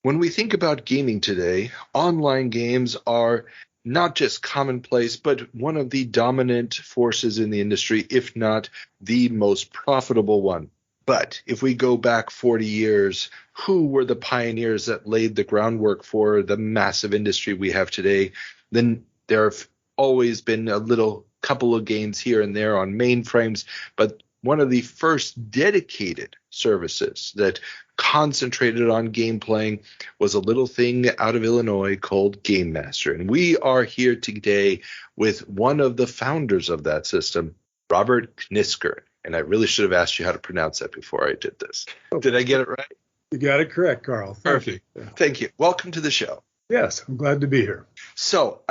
When we think about gaming today, online games are not just commonplace, but one of the dominant forces in the industry, if not the most profitable one. But if we go back 40 years, who were the pioneers that laid the groundwork for the massive industry we have today? Then there have always been a little couple of games here and there on mainframes, but one of the first dedicated services that concentrated on game playing was a little thing out of Illinois called GameMaster. And we are here today with one of the founders of that system, Robert Kniskern. And I really should have asked you how to pronounce that before I did this. Did I get it right? You got it correct, Carl. Perfect. Thank you. Welcome to the show. Yes, I'm glad to be here. So,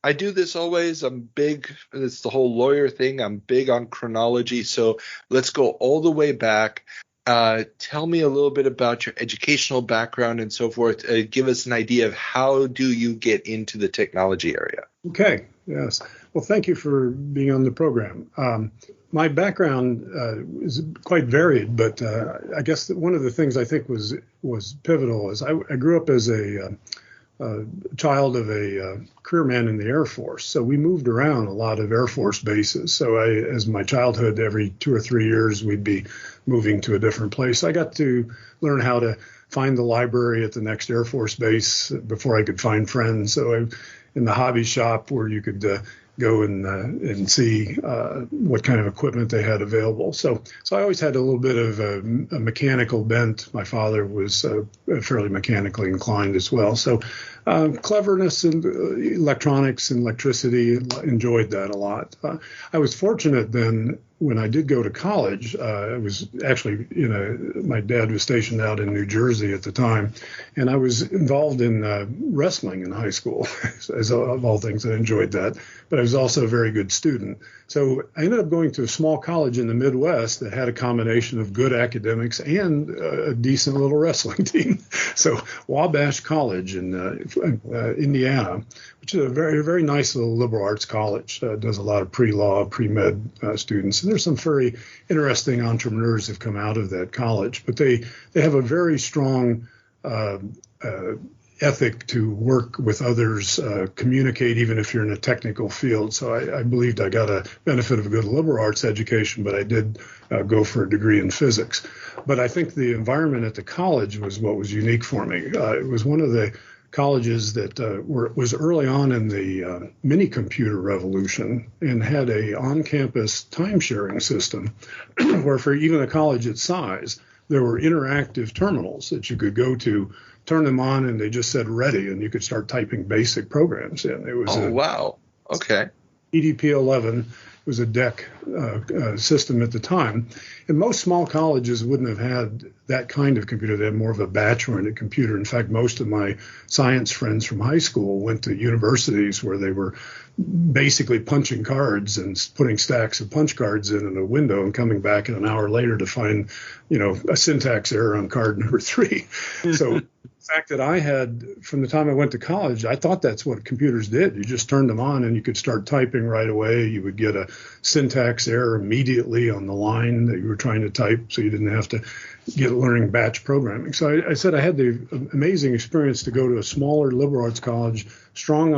I do this always. I'm big. It's the whole lawyer thing. I'm big on chronology. So let's go all the way back. Tell me a little bit about your educational background and so forth. Give us an idea of how do you get into the technology area? Okay. Yes. Well, thank you for being on the program. My background is quite varied, but I guess that one of the things I think was pivotal is I grew up as a child of a career man in the Air Force. So we moved around a lot of Air Force bases. So as my childhood, every 2 or 3 years, we'd be moving to a different place. I got to learn how to find the library at the next Air Force base before I could find friends. So in the hobby shop where you could go and see what kind of equipment they had available. So I always had a little bit of a mechanical bent. My father was fairly mechanically inclined as well. So cleverness in electronics and electricity, enjoyed that a lot. I was fortunate then when I did go to college. I was actually, my dad was stationed out in New Jersey at the time, and I was involved in wrestling in high school. As of all things, I enjoyed that. But I was also a very good student. So I ended up going to a small college in the Midwest that had a combination of good academics and a decent little wrestling team. So Wabash College in Indiana, which is a very, very nice little liberal arts college, does a lot of pre-law, pre-med students. And there's some very interesting entrepreneurs that have come out of that college. But they have a very strong ethic to work with others, communicate even if you're in a technical field. So I believed I got a benefit of a good liberal arts education, but I did go for a degree in physics. But I think the environment at the college was what was unique for me. It was one of the colleges that was early on in the mini-computer revolution and had a on-campus time-sharing system where for even a college its size, there were interactive terminals that you could go to, turn them on, and they just said ready, and you could start typing basic programs in. It was wow. Okay. EDP-11 was a DEC system at the time. And most small colleges wouldn't have had that kind of computer. They had more of a batch-oriented computer. In fact, most of my science friends from high school went to universities where they were basically punching cards and putting stacks of punch cards in a window and coming back an hour later to find, a syntax error on card number 3. So the fact that I had, from the time I went to college, I thought that's what computers did. You just turned them on and you could start typing right away. You would get a syntax error immediately on the line that you were trying to type, so you didn't have to get learning batch programming. So I said I had the amazing experience to go to a smaller liberal arts college, strong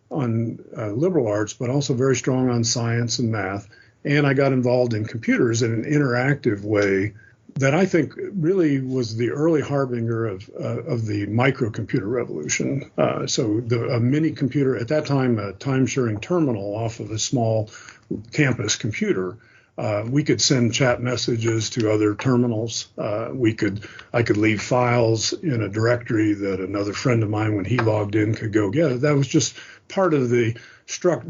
on liberal arts, but also very strong on science and math. And I got involved in computers in an interactive way that I think really was the early harbinger of the microcomputer revolution. So a mini computer, at that time, a time-sharing terminal off of a small campus computer, we could send chat messages to other terminals. I could leave files in a directory that another friend of mine, when he logged in, could go get it. That was just part of the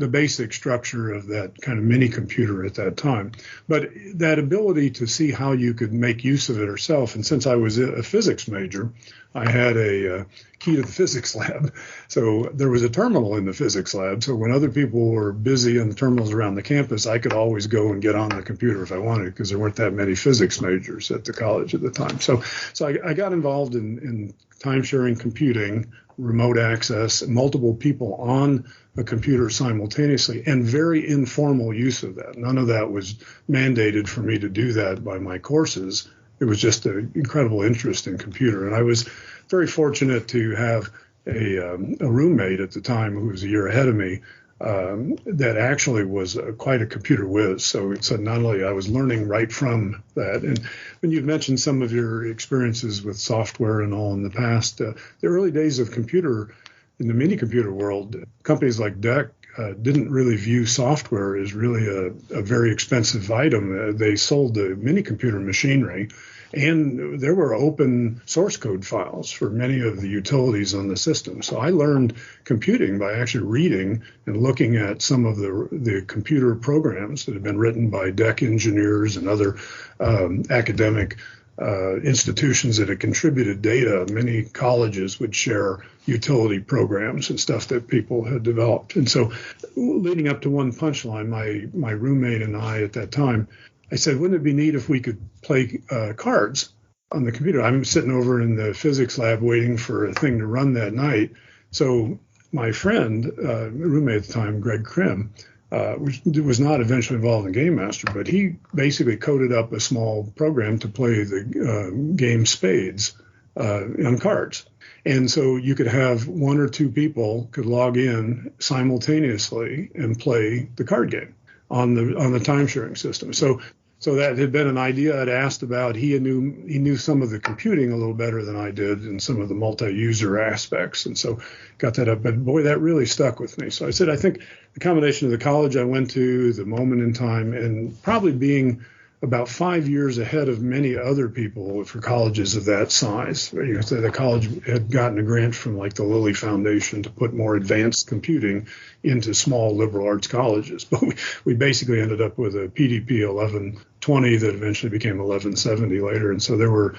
basic structure of that kind of mini computer at that time. But that ability to see how you could make use of it yourself, and since I was a physics major, I had a key to the physics lab. So there was a terminal in the physics lab. So when other people were busy in the terminals around the campus, I could always go and get on the computer if I wanted, because there weren't that many physics majors at the college at the time. So I got involved in time-sharing computing, remote access, multiple people on a computer simultaneously, and very informal use of that. None of that was mandated for me to do that by my courses. it was just an incredible interest in computer. And I was very fortunate to have a roommate at the time who was a year ahead of me that actually was quite a computer whiz. So not only I was learning right from that, and when you've mentioned some of your experiences with software and all in the past, the early days of computer in the mini computer world, companies like DEC didn't really view software as really a very expensive item. They sold the mini computer machinery, and there were open source code files for many of the utilities on the system. So I learned computing by actually reading and looking at some of the computer programs that had been written by DEC engineers and other academic institutions that had contributed data. Many colleges would share utility programs and stuff that people had developed. And so leading up to one punchline, my roommate and I at that time, I said, wouldn't it be neat if we could play cards on the computer? I'm sitting over in the physics lab waiting for a thing to run that night. So my friend, roommate at the time, Greg Krim, was not eventually involved in GameMaster, but he basically coded up a small program to play the game Spades on cards. And so you could have one or two people could log in simultaneously and play the card game on the time sharing system. So that had been an idea I'd asked about. He knew some of the computing a little better than I did and some of the multi-user aspects. And so got that up. But boy, that really stuck with me. So I said, I think the combination of the college I went to, the moment in time, and probably being about 5 years ahead of many other people for colleges of that size. You know, so the college had gotten a grant from like the Lilly Foundation to put more advanced computing into small liberal arts colleges. But we basically ended up with a PDP 1120 that eventually became 1170 later. And so there were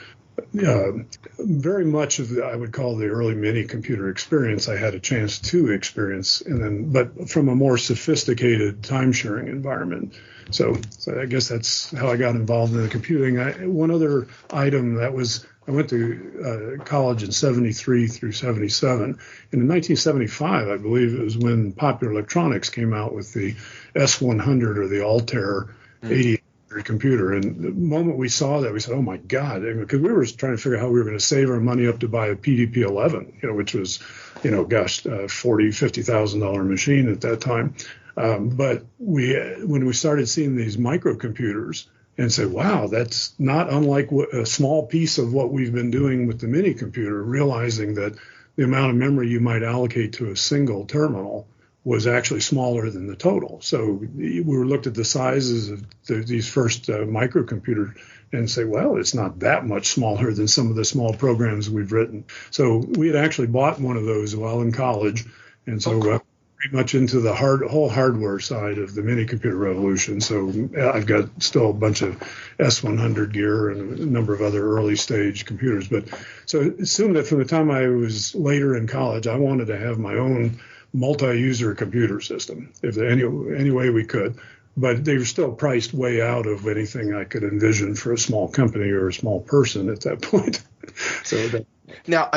very much of I would call the early mini computer experience I had a chance to experience, but from a more sophisticated time sharing environment. So I guess that's how I got involved in the computing. One other item that was, I went to college in 73 through 77. And in 1975, I believe it was when Popular Electronics came out with the S100 or the Altair 8800 computer. And the moment we saw that, we said, oh my God, because we were trying to figure out how we were going to save our money up to buy a PDP 11, which was, $40,000, $50,000 machine at that time. But when we started seeing these microcomputers and said, wow, that's not unlike a small piece of what we've been doing with the mini computer, realizing that the amount of memory you might allocate to a single terminal was actually smaller than the total. So we looked at the sizes of these first microcomputers and say, well, it's not that much smaller than some of the small programs we've written. So we had actually bought one of those while in college. And so pretty much into the whole hardware side of the mini computer revolution. So I've got still a bunch of S100 gear and a number of other early stage computers. But so assume that from the time I was later in college, I wanted to have my own multi-user computer system, if there any way we could. But they were still priced way out of anything I could envision for a small company or a small person at that point. Now,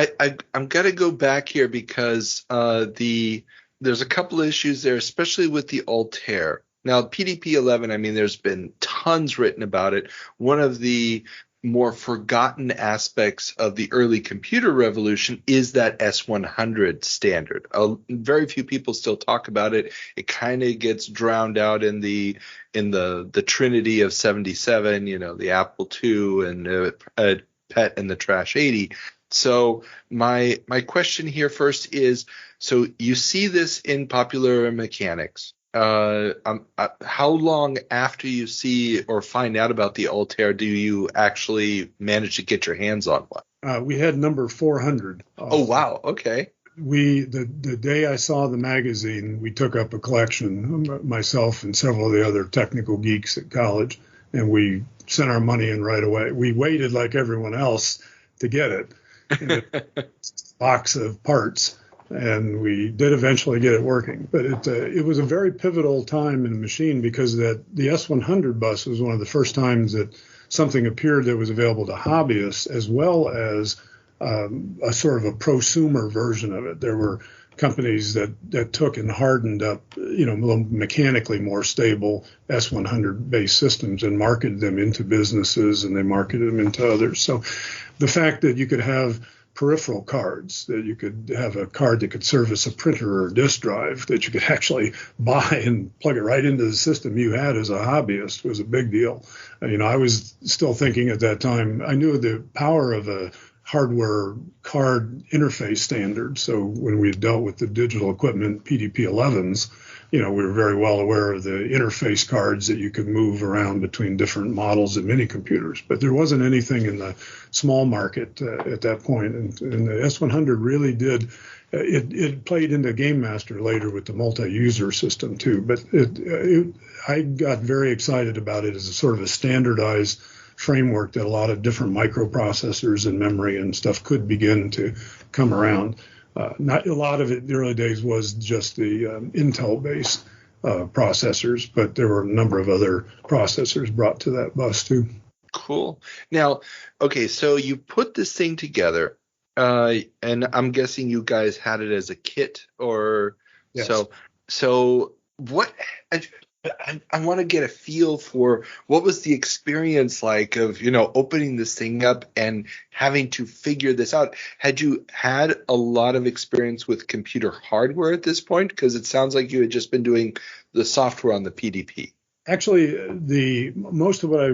I'm going to go back here because there's a couple of issues there, especially with the Altair. Now, PDP-11, I mean, there's been tons written about it. One of the more forgotten aspects of the early computer revolution is that S100 standard. Very few people still talk about it. It kind of gets drowned out in the trinity of 77, the Apple II and PET and the Trash 80. So my question here first is, so you see this in popular mechanics. How long after you see or find out about the Altair do you actually manage to get your hands on one? We had number 400. Oh, wow. Okay. The day I saw the magazine, we took up a collection, myself and several of the other technical geeks at college, and we sent our money in right away. We waited like everyone else to get it in a box of parts. And we did eventually get it working. But it was a very pivotal time in the machine because the S100 bus was one of the first times that something appeared that was available to hobbyists as well as a sort of a prosumer version of it. There were companies that took and hardened up, mechanically more stable S100 based systems and marketed them into businesses, and they marketed them into others. So the fact that you could have peripheral cards, that you could have a card that could service a printer or a disk drive, that you could actually buy and plug it right into the system you had as a hobbyist, was a big deal. I was still thinking at that time, I knew the power of a hardware card interface standard. So when we dealt with the digital equipment PDP-11s, we were very well aware of the interface cards that you could move around between different models of mini computers. But there wasn't anything in the small market at that point. And the S100 really did. It played into GameMaster later with the multi-user system too. But I got very excited about it as a sort of a standardized framework that a lot of different microprocessors and memory and stuff could begin to come around. Not a lot of it in the early days was just the Intel-based processors, but there were a number of other processors brought to that bus too. Cool. Now, okay, so you put this thing together, and I'm guessing you guys had it as a kit, or yes. So what? I want to get a feel for what was the experience like of, opening this thing up and having to figure this out. Had you had a lot of experience with computer hardware at this point? Because it sounds like you had just been doing the software on the PDP. Actually, most of what I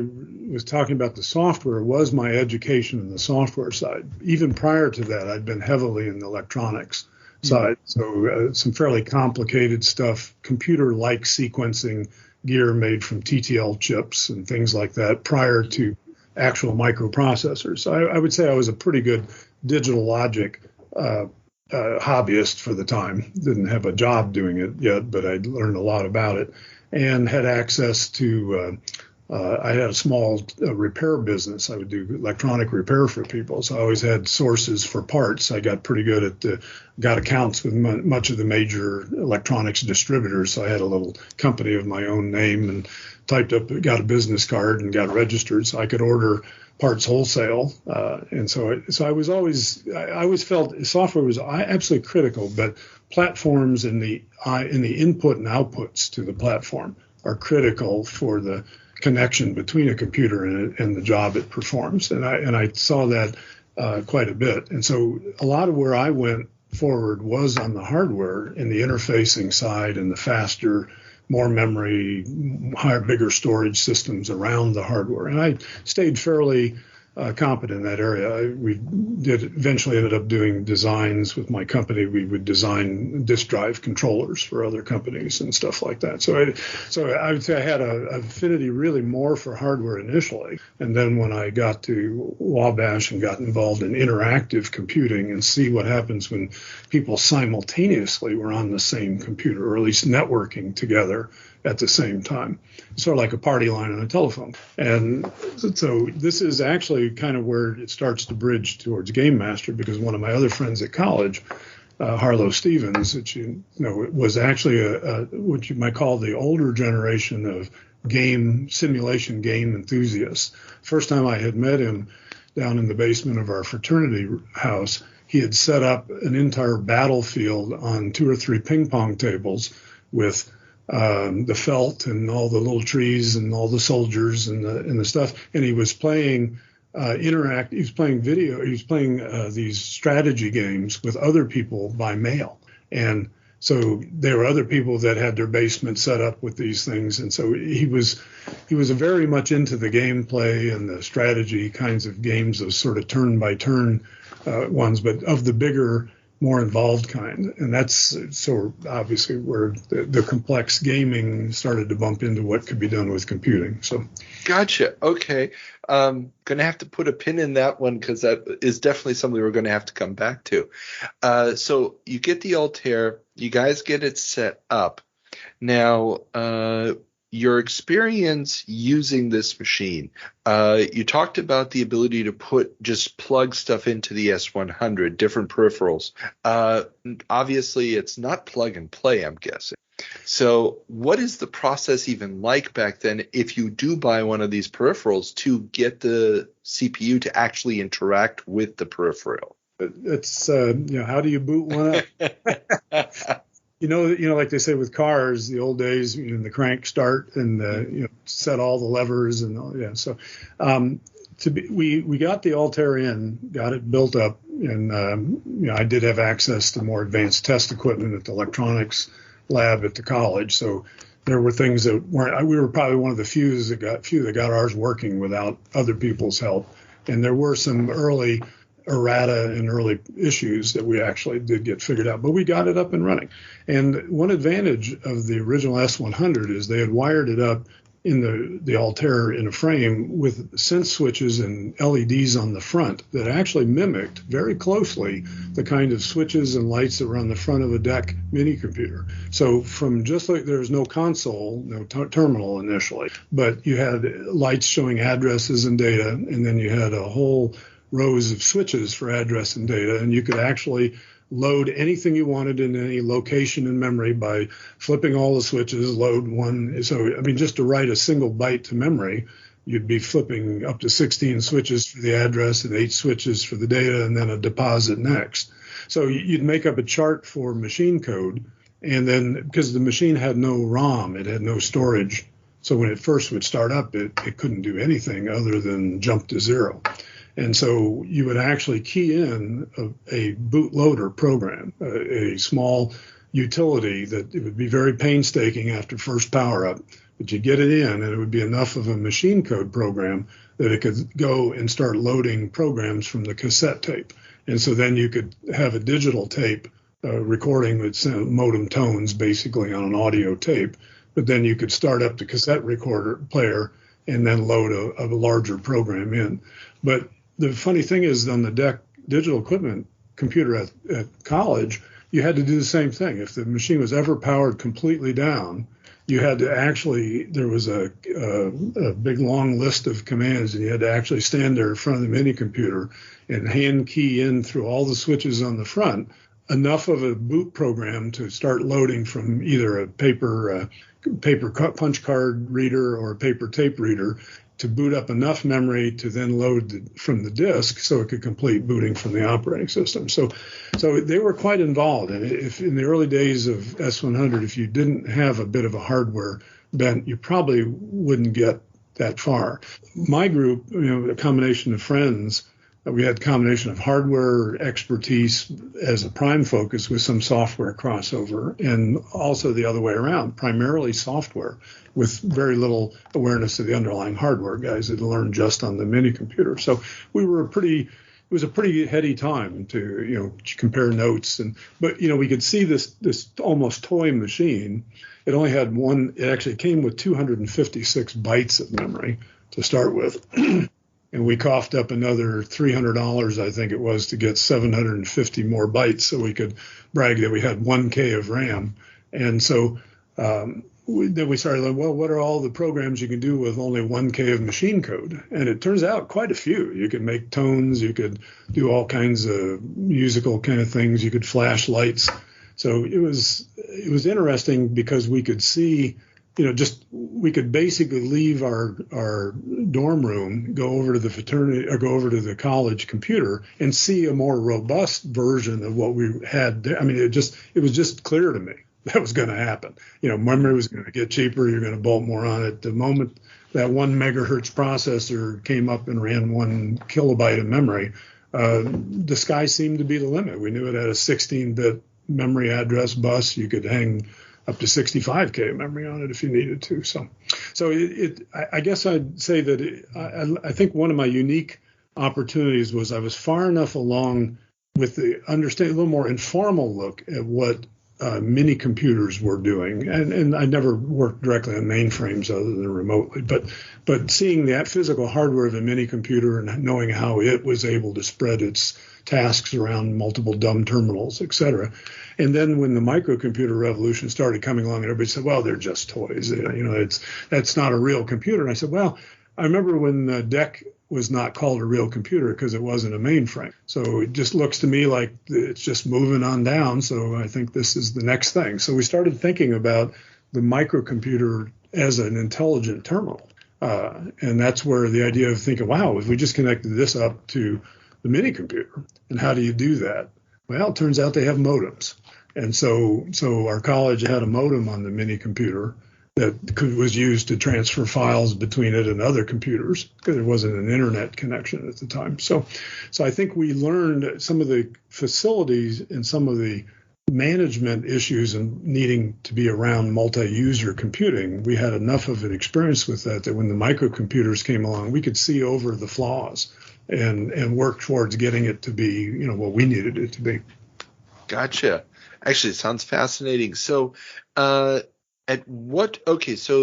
was talking about, the software, was my education in the software side. Even prior to that, I'd been heavily in the electronics side. So some fairly complicated stuff, computer-like sequencing gear made from TTL chips and things like that prior to actual microprocessors. So I would say I was a pretty good digital logic hobbyist for the time. Didn't have a job doing it yet, but I'd learned a lot about it and had access to I had a small repair business. I would do electronic repair for people. So I always had sources for parts. I got pretty good at got accounts with much of the major electronics distributors. So I had a little company of my own name and got a business card and got registered so I could order parts wholesale. And so I always felt software was absolutely critical, but platforms and the input and outputs to the platform are critical for the connection between a computer and the job it performs. And I saw that quite a bit. And so a lot of where I went forward was on the hardware and the interfacing side and the faster, more memory, bigger storage systems around the hardware. And I stayed fairly competent in that area. We eventually ended up doing designs with my company. We would design disk drive controllers for other companies and stuff like that. So I would say I had an affinity really more for hardware initially. And then when I got to Wabash and got involved in interactive computing and see what happens when people simultaneously were on the same computer, or at least networking together at the same time, sort of like a party line on a telephone. And so this is actually kind of where it starts to bridge towards GameMaster, because one of my other friends at college, Harlow Stevens, that was actually what you might call the older generation of simulation game enthusiasts. First time I had met him down in the basement of our fraternity house, he had set up an entire battlefield on 2 or 3 ping pong tables with the felt and all the little trees and all the soldiers and the stuff. And he was playing he was playing these strategy games with other people by mail. And so there were other people that had their basement set up with these things. And so he was very much into the gameplay and the strategy kinds of games, those sort of turn by turn ones, but of the bigger, more involved kind. And that's so obviously where the complex gaming started to bump into what could be done with computing. So gotcha. Okay. Going to have to put a pin in that one, because that is definitely something we're going to have to come back to. So you get the Altair, you guys get it set up. Now, your experience using this machine, you talked about the ability to just plug stuff into the S100, different peripherals. Obviously, it's not plug and play, I'm guessing. So what is the process even like back then if you do buy one of these peripherals to get the CPU to actually interact with the peripheral? It's how do you boot one up? Like they say with cars, the old days, the crank start and set all the levers and all, yeah. So we got the Altair in, got it built up, and I did have access to more advanced test equipment at the electronics lab at the college. So there were things that weren't. We were probably one of the few that got ours working without other people's help. And there were some early errata and early issues that we actually did get figured out, but we got it up and running. And one advantage of the original S100 is they had wired it up in the Altair in a frame with sense switches and LEDs on the front that actually mimicked very closely the kind of switches and lights that were on the front of a DEC mini computer. So from just like there was no console, no terminal initially, but you had lights showing addresses and data, and then you had a whole rows of switches for address and data, and you could actually load anything you wanted in any location in memory by flipping all the switches, load one. So, just to write a single byte to memory, you'd be flipping up to 16 switches for the address and 8 switches for the data, and then a deposit next. So you'd make up a chart for machine code, and then because the machine had no ROM, it had no storage. So when it first would start up, it couldn't do anything other than jump to 0. And so you would actually key in a bootloader program, a small utility that it would be very painstaking after first power up, but you get it in and it would be enough of a machine code program that it could go and start loading programs from the cassette tape. And so then you could have a digital tape recording with modem tones basically on an audio tape, but then you could start up the cassette recorder player and then load a larger program in. But the funny thing is, on the DEC digital equipment computer at college, you had to do the same thing. If the machine was ever powered completely down, you had to actually, there was a big long list of commands, and you had to actually stand there in front of the mini computer and hand key in through all the switches on the front enough of a boot program to start loading from either a paper punch card reader or a paper tape reader to boot up enough memory to then load from the disk so it could complete booting from the operating system. So they were quite involved. And if in the early days of S100, if you didn't have a bit of a hardware bent, you probably wouldn't get that far. My group, a combination of friends, we had a combination of hardware expertise as a prime focus with some software crossover, and also the other way around, primarily software with very little awareness of the underlying hardware. Guys had learned just on the mini computer. So it was a pretty heady time to, compare notes. But we could see this almost toy machine. It only had it actually came with 256 bytes of memory to start with. And we coughed up another $300, I think it was, to get 750 more bytes so we could brag that we had 1K of RAM. And so then we started like, well, what are all the programs you can do with only 1K of machine code? And it turns out quite a few. You could make tones. You could do all kinds of musical kind of things. You could flash lights. So it was interesting because we could see, we could basically leave our dorm room, go over to the fraternity or go over to the college computer and see a more robust version of what we had there. It was just clear to me that was going to happen. Memory was going to get cheaper. You're going to bolt more on it. The moment that 1 megahertz processor came up and ran 1 kilobyte of memory, the sky seemed to be the limit. We knew it had a 16-bit memory address bus. You could hang up to 65K memory on it if you needed to. So I guess I'd say that I think one of my unique opportunities was I was far enough along with the understanding, a little more informal look at what mini computers were doing. And I never worked directly on mainframes other than remotely, but seeing that physical hardware of a mini computer and knowing how it was able to spread its tasks around multiple dumb terminals, et cetera. And then when the microcomputer revolution started coming along, everybody said, well, they're just toys. That's not a real computer. And I said, well, I remember when the DEC was not called a real computer because it wasn't a mainframe. So it just looks to me like it's just moving on down. So I think this is the next thing. So we started thinking about the microcomputer as an intelligent terminal. And that's where the idea of thinking, wow, if we just connected this up to the mini computer. And how do you do that? Well, it turns out they have modems. And so our college had a modem on the mini computer that was used to transfer files between it and other computers because there wasn't an internet connection at the time. So I think we learned some of the facilities and some of the management issues and needing to be around multi-user computing. We had enough of an experience with that when the microcomputers came along, we could see over the flaws and work towards getting it to be, what we needed it to be. Gotcha. Actually, it sounds fascinating. So, so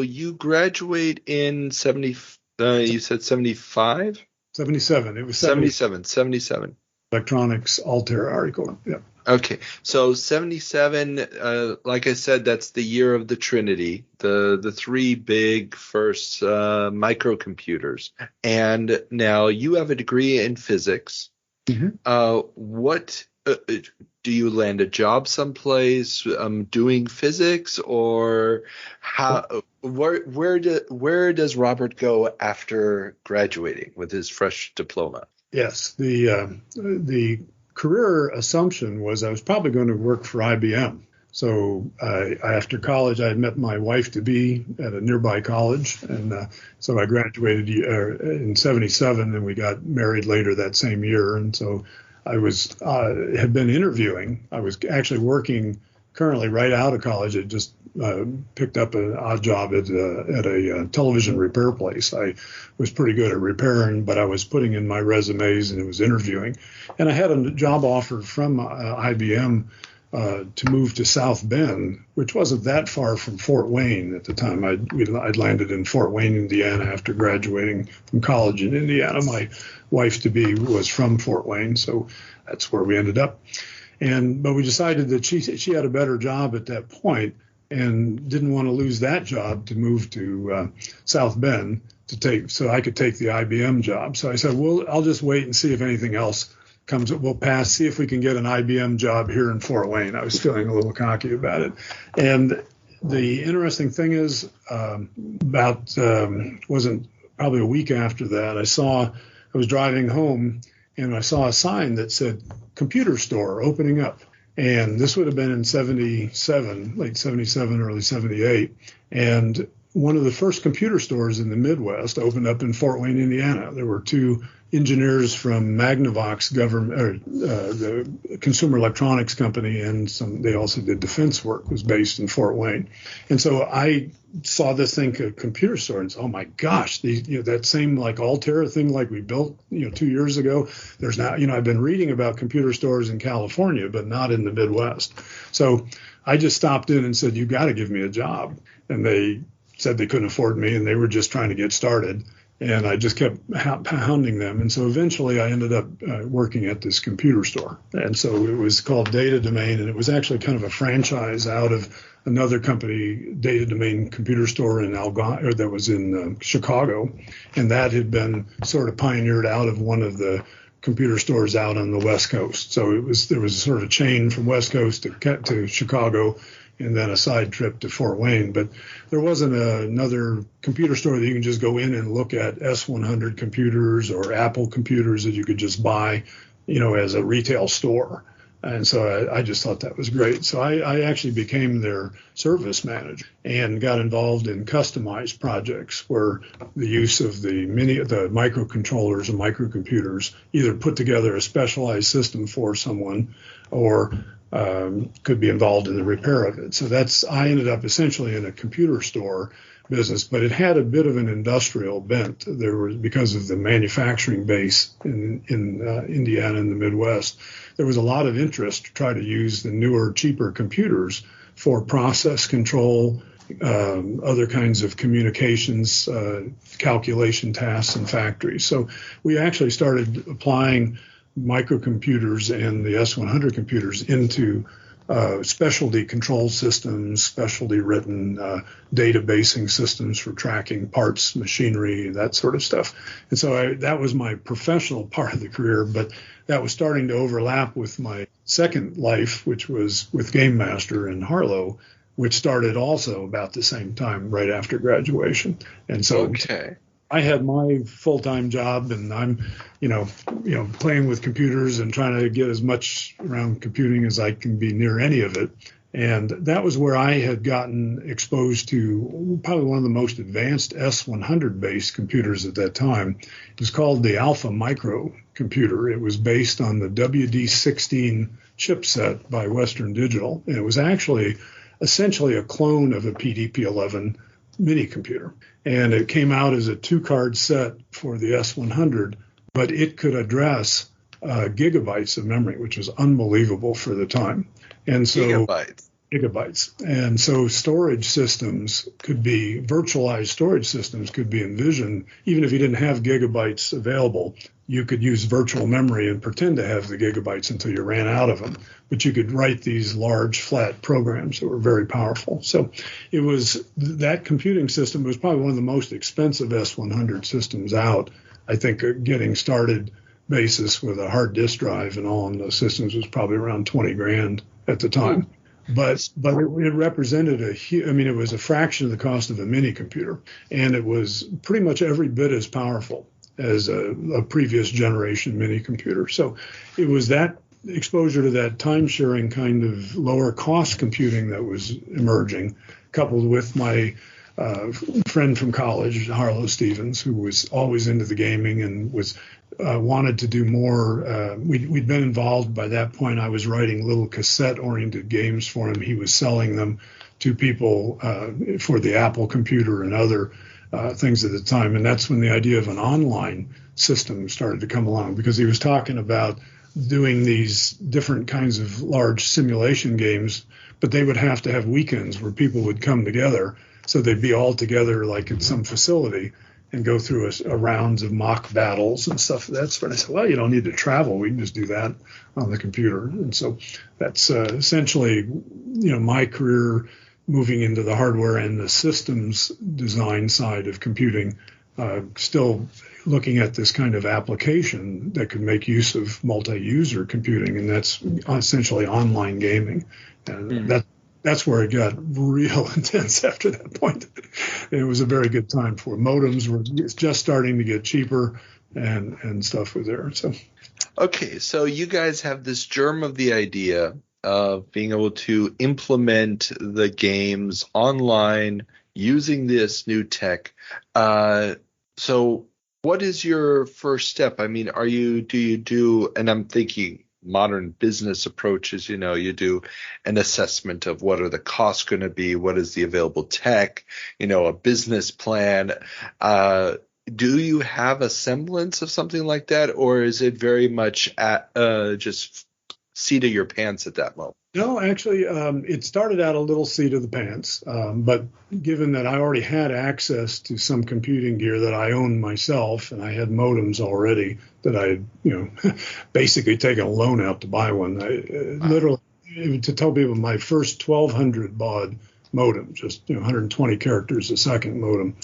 you graduate in 70, you said 75? 77. It was 77. Electronics Altair article. Yeah. Okay. So 77, like I said, that's the year of the Trinity, the three big first microcomputers. And now you have a degree in physics. Mm-hmm. What do you land a job someplace doing physics, or how? Where does Robert go after graduating with his fresh diploma? Yes, the career assumption was I was probably going to work for IBM. So after college, I had met my wife to be at a nearby college, and so I graduated in '77, and we got married later that same year. And so I had been interviewing. I was actually working currently right out of college. I just picked up an odd job at a television repair place. I was pretty good at repairing, but I was putting in my resumes and it was interviewing. And I had a job offer from IBM to move to South Bend, which wasn't that far from Fort Wayne at the time. I'd landed in Fort Wayne, Indiana after graduating from college in Indiana. My wife-to-be was from Fort Wayne, so that's where we ended up. But we decided that she had a better job at that point and didn't want to lose that job to move to South Bend so I could take the IBM job. So I said, well, I'll just wait and see if anything else comes. We'll pass, see if we can get an IBM job here in Fort Wayne. I was feeling a little cocky about it. And the interesting thing is, wasn't probably a week after that, I was driving home and I saw a sign that said computer store opening up. And this would have been in 77, late 77, early 78. And one of the first computer stores in the Midwest opened up in Fort Wayne, Indiana. There were two engineers from Magnavox the consumer electronics company, and they also did defense work, was based in Fort Wayne. And so I saw this thing, a computer store, and said, oh my gosh, that same like Altair thing like we built 2 years ago. There's now, I've been reading about computer stores in California, but not in the Midwest. So I just stopped in and said, you got to give me a job. And they said they couldn't afford me and they were just trying to get started. And I just kept hounding them. And so eventually I ended up working at this computer store. And so it was called Data Domain, and it was actually kind of a franchise out of another company, Data Domain Computer Store that was in Chicago. And that had been sort of pioneered out of one of the computer stores out on the West Coast. So there was sort of a chain from West Coast to Chicago, and then a side trip to Fort Wayne. But there wasn't another computer store that you can just go in and look at S100 computers or Apple computers that you could just buy, as a retail store. And so I just thought that was great. So I actually became their service manager and got involved in customized projects where the use of the microcontrollers and microcomputers either put together a specialized system for someone or could be involved in the repair of it. So I ended up essentially in a computer store business, but it had a bit of an industrial bent. There was, because of the manufacturing base in Indiana and the Midwest, there was a lot of interest to try to use the newer, cheaper computers for process control, other kinds of communications, calculation tasks in factories. So we actually started applying microcomputers and the S100 computers into specialty control systems, specialty written databasing systems for tracking parts, machinery, that sort of stuff. And so that was my professional part of the career, but that was starting to overlap with my second life, which was with GameMaster in Harlow, which started also about the same time right after graduation. And so okay. I had my full-time job, and I'm, playing with computers and trying to get as much around computing as I can be near any of it. And that was where I had gotten exposed to probably one of the most advanced S100-based computers at that time. It was called the Alpha Micro computer. It was based on the WD16 chipset by Western Digital, and it was actually essentially a clone of a PDP-11 mini computer. And it came out as a 2-card set for the S100, but it could address gigabytes of memory, which was unbelievable for the time. And so gigabytes. And so storage systems could be, virtualized storage systems could be envisioned. Even if you didn't have gigabytes available, you could use virtual memory and pretend to have the gigabytes until you ran out of them. But you could write these large flat programs that were very powerful. So it was, that computing system was probably one of the most expensive S100 systems out. I think getting started basis with a hard disk drive and all on those systems was probably around 20 grand at the time. But it represented it was a fraction of the cost of a mini computer, and it was pretty much every bit as powerful as a previous generation mini computer. So it was that exposure to that time sharing kind of lower cost computing that was emerging, coupled with my friend from college, Harlow Stevens, who was always into the gaming and was wanted to do more. We'd been involved by that point. I was writing little cassette-oriented games for him. He was selling them to people for the Apple computer and other things at the time. And that's when the idea of an online system started to come along, because he was talking about doing these different kinds of large simulation games, but they would have to have weekends where people would come together. So they'd be all together like in some facility and go through a rounds of mock battles and stuff. That's when I said, well, you don't need to travel. We can just do that on the computer. And so that's essentially, my career moving into the hardware and the systems design side of computing, still looking at this kind of application that could make use of multi-user computing, and that's essentially online gaming. And that's where it got real intense after that point. It was a very good time for modems were just starting to get cheaper and stuff was there. So, okay, so you guys have this germ of the idea of being able to implement the games online using this new tech. So what is your first step? I mean, do you do, and I'm thinking modern business approaches, you do an assessment of what are the costs going to be, what is the available tech, a business plan. Do you have a semblance of something like that, or is it very much at just seat of your pants at that moment? No, actually, it started out a little seat of the pants, but given that I already had access to some computing gear that I owned myself, and I had modems already that I had, basically taken a loan out to buy one. Literally, to tell people, my first 1200 baud modem, just 120 characters a second modem,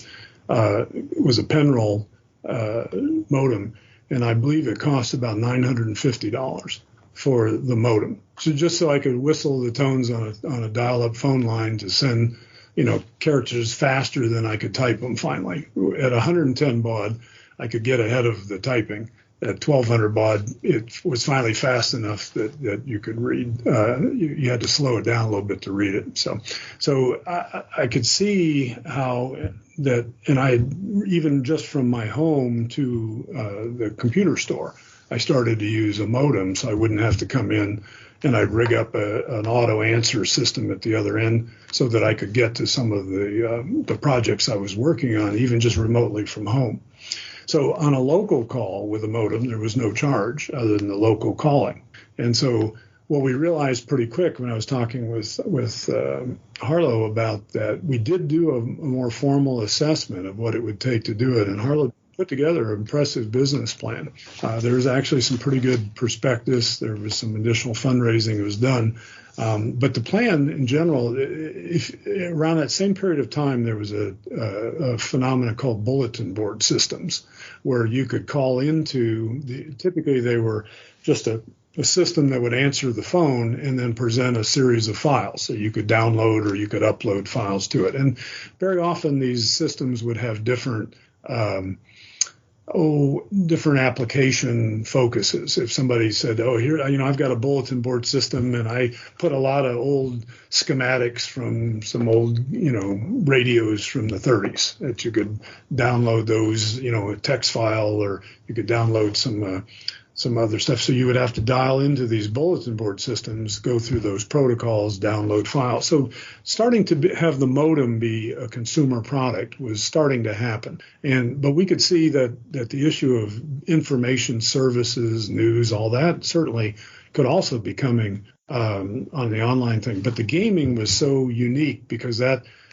was a Penroll modem, and I believe it cost about $950 for the modem. So just so I could whistle the tones on a dial-up phone line to send, characters faster than I could type them finally. At 110 baud, I could get ahead of the typing. At 1200 baud, it was finally fast enough that you could read. You had to slow it down a little bit to read it. So I could see how that, and I even just from my home to the computer store, I started to use a modem so I wouldn't have to come in, and I'd rig up an auto answer system at the other end so that I could get to some of the projects I was working on, even just remotely from home. So on a local call with a modem, there was no charge other than the local calling. And so what we realized pretty quick when I was talking with Harlow about that, we did do a more formal assessment of what it would take to do it. And Harlow put together an impressive business plan. There was actually some pretty good prospectus. There was some additional fundraising that was done. But the plan in general, around that same period of time, there was a phenomenon called bulletin board systems, where you could call into, typically they were just a system that would answer the phone and then present a series of files. So you could download or you could upload files to it. And very often these systems would have different um, different application focuses. If somebody said, oh, here, I've got a bulletin board system and I put a lot of old schematics from some old, radios from the 30s that you could download those, a text file, or you could download some other stuff. So you would have to dial into these bulletin board systems, go through those protocols, download files. So starting to have the modem be a consumer product was starting to happen. But we could see that the issue of information services, news, all that certainly could also be coming on the online thing. But the gaming was so unique because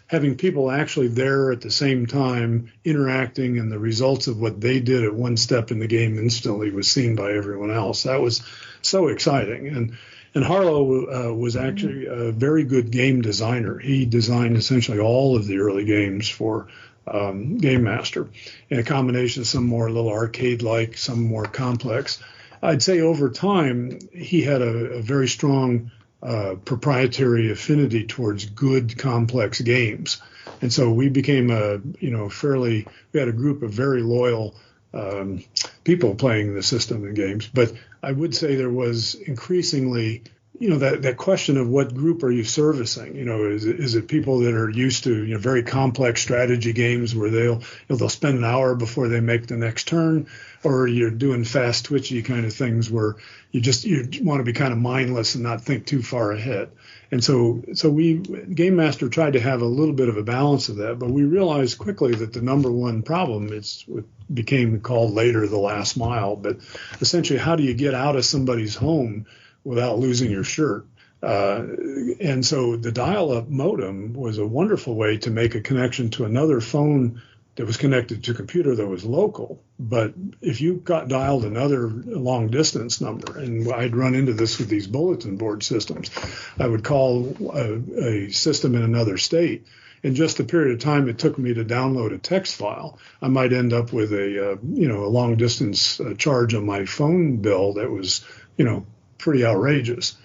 having people actually there at the same time interacting, and the results of what they did at one step in the game instantly was seen by everyone else. That was so exciting. And Harlow was actually a very good game designer. He designed essentially all of the early games for GameMaster, in a combination of some more a little arcade-like, some more complex. I'd say over time, he had a very strong proprietary affinity towards good, complex games. And so we became we had a group of very loyal people playing the system and games. But I would say there was increasingly, that question of what group are you servicing? Is it people that are used to, very complex strategy games where they'll spend an hour before they make the next turn, or you're doing fast, twitchy kind of things where you want to be kind of mindless and not think too far ahead. And so GameMaster tried to have a little bit of a balance of that, but we realized quickly that the number one problem is what became called later the last mile, but essentially how do you get out of somebody's home without losing your shirt? And so the dial-up modem was a wonderful way to make a connection to another phone that was connected to a computer that was local. But if you got dialed another long distance number, and I'd run into this with these bulletin board systems, I would call a system in another state. In just the period of time it took me to download a text file, I might end up with a long distance charge on my phone bill that was, pretty outrageous.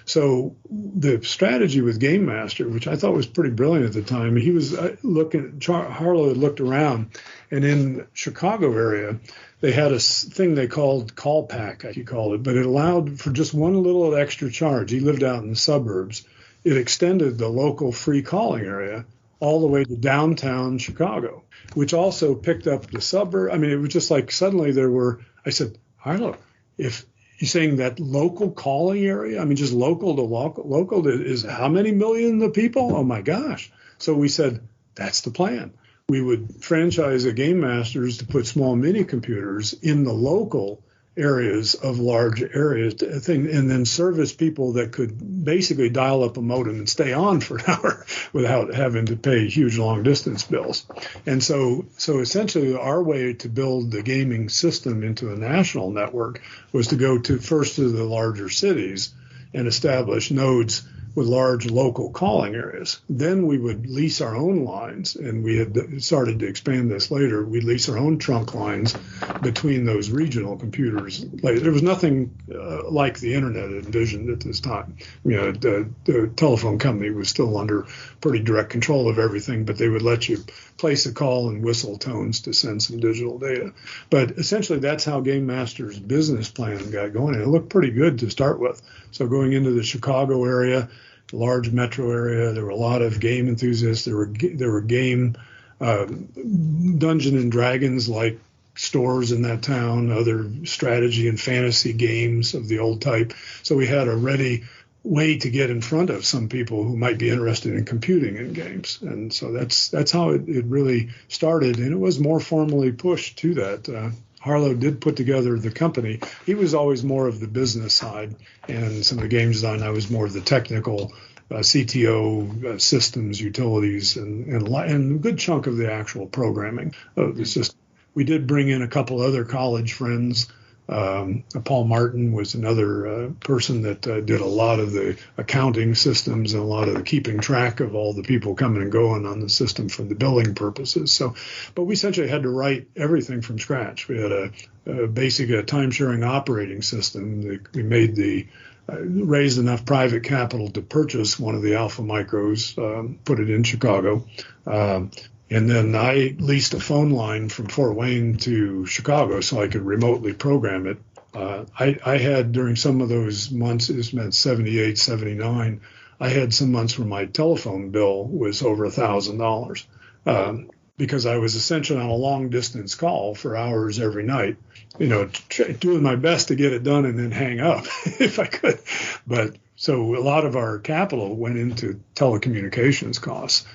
So the strategy with GameMaster, which I thought was pretty brilliant at the time, he was Harlow had looked around, and in Chicago area, they had a thing they called Call Pack, he called it, but it allowed for just one little extra charge. He lived out in the suburbs. It extended the local free calling area all the way to downtown Chicago, which also picked up the suburb. I mean, it was just like suddenly I said, Harlow, if you're saying that local calling area, I mean, just local is how many million of people? Oh my gosh. So we said, that's the plan. We would franchise a GameMasters to put small mini computers in the local areas of large areas and then service people that could basically dial up a modem and stay on for an hour without having to pay huge long distance bills. And so essentially our way to build the gaming system into a national network was to go first to the larger cities and establish nodes with large local calling areas. Then we would lease our own lines, and we had started to expand this later. We'd lease our own trunk lines between those regional computers later. There was nothing like the internet envisioned at this time. The telephone company was still under pretty direct control of everything, but they would let you place a call and whistle tones to send some digital data. But essentially that's how GameMaster's business plan got going. And it looked pretty good to start with. So going into the Chicago area, large metro area, there were a lot of game enthusiasts. There were game Dungeon and Dragons like stores in that town, other strategy and fantasy games of the old type. So we had a ready way to get in front of some people who might be interested in computing in games. And so that's how it really started. And it was more formally pushed to that. Harlow did put together the company. He was always more of the business side, and some of the game design. I was more of the technical CTO, systems, utilities, and a good chunk of the actual programming of the system. We did bring in a couple other college friends. Paul Martin was another person that did a lot of the accounting systems and a lot of the keeping track of all the people coming and going on the system for the billing purposes. But we essentially had to write everything from scratch. We had a basic time-sharing operating system. We made raised enough private capital to purchase one of the Alpha Micros, put it in Chicago. And then I leased a phone line from Fort Wayne to Chicago so I could remotely program it. I had during some of those months, it meant 78, 79, I had some months where my telephone bill was over $1,000 because I was essentially on a long distance call for hours every night, doing my best to get it done and then hang up if I could. But so a lot of our capital went into telecommunications costs.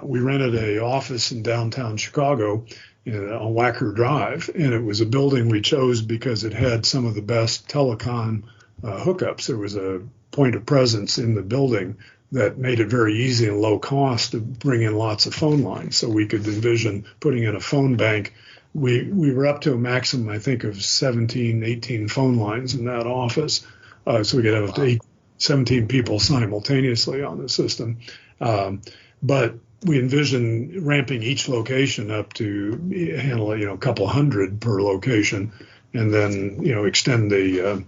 We rented an office in downtown Chicago on Wacker Drive, and it was a building we chose because it had some of the best telecom hookups. There was a point of presence in the building that made it very easy and low cost to bring in lots of phone lines. So we could envision putting in a phone bank. We were up to a maximum, I think, of 17, 18 phone lines in that office. So we could have up to 17 people simultaneously on the system. But we envision ramping each location up to handle, a couple hundred per location, and then, extend the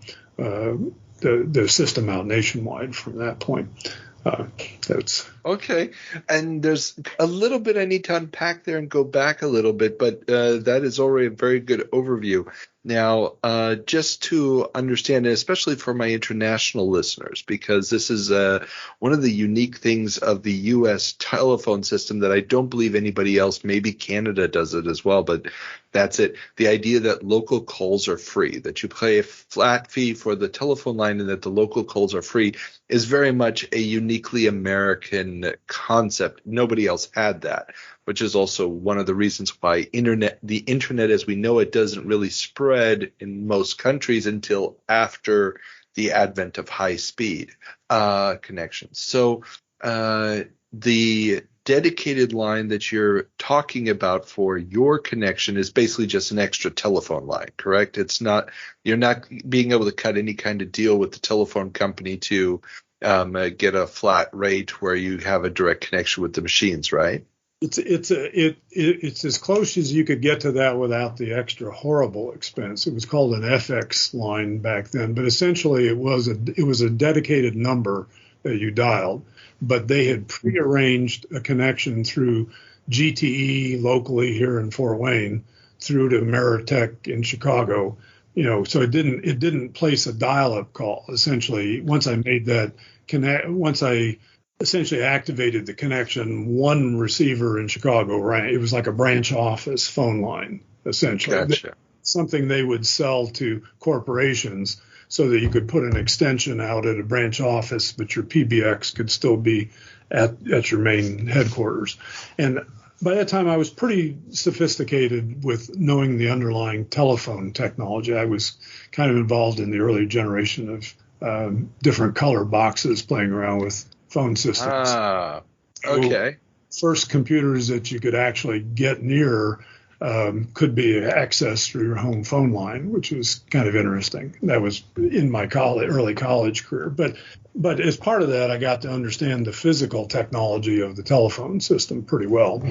system out nationwide from that point. That's okay. And there's a little bit I need to unpack there and go back a little bit, but that is already a very good overview. Now, just to understand, and especially for my international listeners, because this is one of the unique things of the U.S. telephone system that I don't believe anybody else, maybe Canada does it as well, but that's it. The idea that local calls are free, that you pay a flat fee for the telephone line and that the local calls are free is very much a uniquely American concept. Nobody else had that, which is also one of the reasons why the internet as we know it doesn't really spread in most countries until after the advent of high-speed connections. So the dedicated line that you're talking about for your connection is basically just an extra telephone line, correct? You're not being able to cut any kind of deal with the telephone company to get a flat rate where you have a direct connection with the machines, right? It's as close as you could get to that without the extra horrible expense. It was called an FX line back then, but essentially it was a dedicated number that you dialed, but they had prearranged a connection through GTE locally here in Fort Wayne through to Ameritech in Chicago. So it didn't place a dial-up call. Essentially, once I essentially activated the connection, one receiver in Chicago rang. It was like a branch office phone line, essentially. Gotcha. Something they would sell to corporations so that you could put an extension out at a branch office, but your PBX could still be at your main headquarters. And by that time, I was pretty sophisticated with knowing the underlying telephone technology. I was kind of involved in the early generation of different color boxes playing around with phone systems. Okay. So first computers that you could actually get near could be accessed through your home phone line, which was kind of interesting. That was in my early college career. But as part of that, I got to understand the physical technology of the telephone system pretty well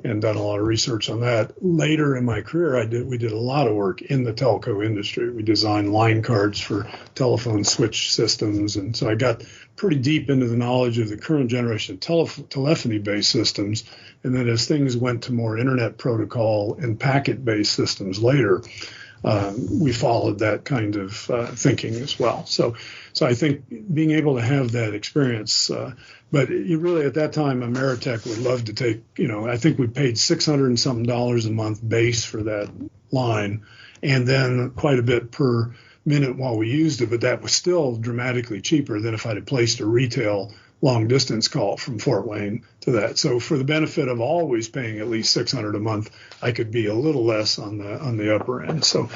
and done a lot of research on that. Later in my career, we did a lot of work in the telco industry. We designed line cards for telephone switch systems. And so I got pretty deep into the knowledge of the current generation of telephony-based systems. And then as things went to more internet protocol and packet-based systems later, we followed that kind of thinking as well. So I think being able to have that experience, but you really at that time, Ameritech would love to take, I think we paid $600 and something a month base for that line, and then quite a bit per minute while we used it, but that was still dramatically cheaper than if I'd have placed a retail long distance call from Fort Wayne to that. So for the benefit of always paying at least $600 a month, I could be a little less on the upper end. So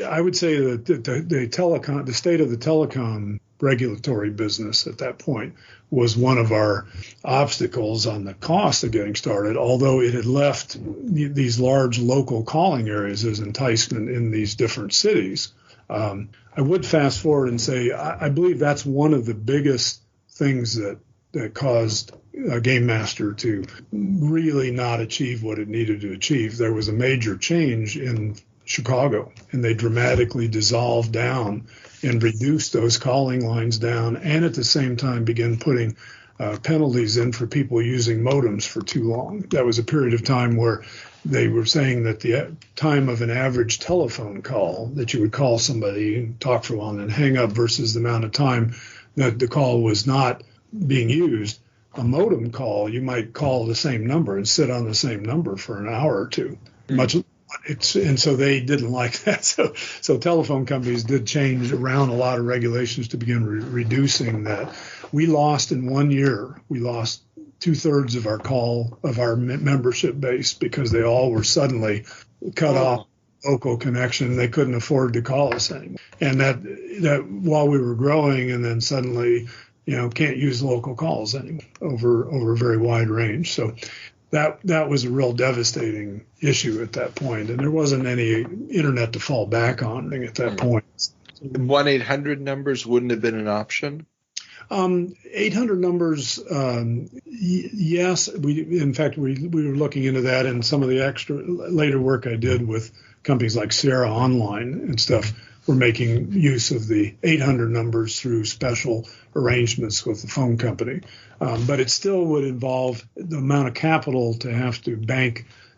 I would say that the state of the telecom regulatory business at that point was one of our obstacles on the cost of getting started, although it had left these large local calling areas as enticement in these different cities. I would fast forward and say I believe that's one of the biggest things that caused GameMaster to really not achieve what it needed to achieve. There was a major change in Chicago, and they dramatically dissolved down and reduced those calling lines down, and at the same time began putting penalties in for people using modems for too long. That was a period of time where they were saying that the time of an average telephone call, that you would call somebody and talk for a while and then hang up, versus the amount of time that the call was not being used. A modem call, you might call the same number and sit on the same number for an hour or two. And so they didn't like that. So telephone companies did change around a lot of regulations to begin reducing that. We lost in 1 year, we lost 2/3 of our membership base, because they all were suddenly cut off local connection. They couldn't afford to call us anymore. And that while we were growing, and then suddenly, can't use local calls anymore over a very wide range. So that was a real devastating issue at that point. And there wasn't any internet to fall back on at that point. 1-800 numbers wouldn't have been an option? 800 numbers, yes. In fact, we were looking into that, and some of the extra later work I did with companies like Sierra Online and stuff were making use of the 800 numbers through special arrangements with the phone company. But it still would involve the amount of capital to have to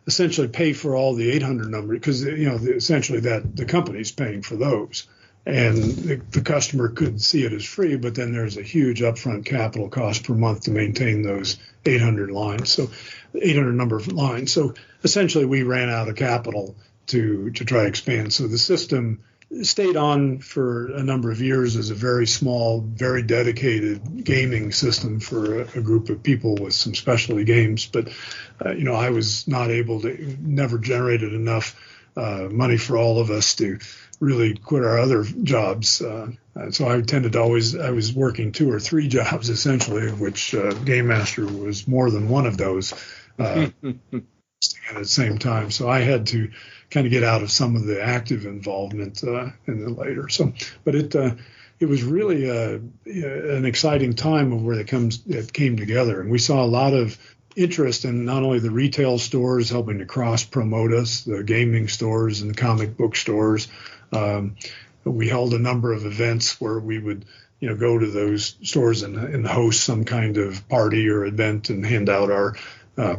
essentially pay for all the 800 numbers, because essentially that the company's paying for those. And the customer could see it as free, but then there's a huge upfront capital cost per month to maintain those 800 lines, so 800 number of lines. So essentially, we ran out of capital to try to expand. So the system stayed on for a number of years as a very small, very dedicated gaming system for a group of people with some specialty games. But I was not able to, never generated enough money for all of us to really quit our other jobs. So I tended to I was working 2 or 3 jobs essentially, of which GameMaster was more than one of those at the same time. So I had to kind of get out of some of the active involvement in the later. So, but it was really an exciting time of where it came together. And we saw a lot of interest in not only the retail stores helping to cross promote us, the gaming stores and the comic book stores. We held a number of events where we would, go to those stores and host some kind of party or event and hand out our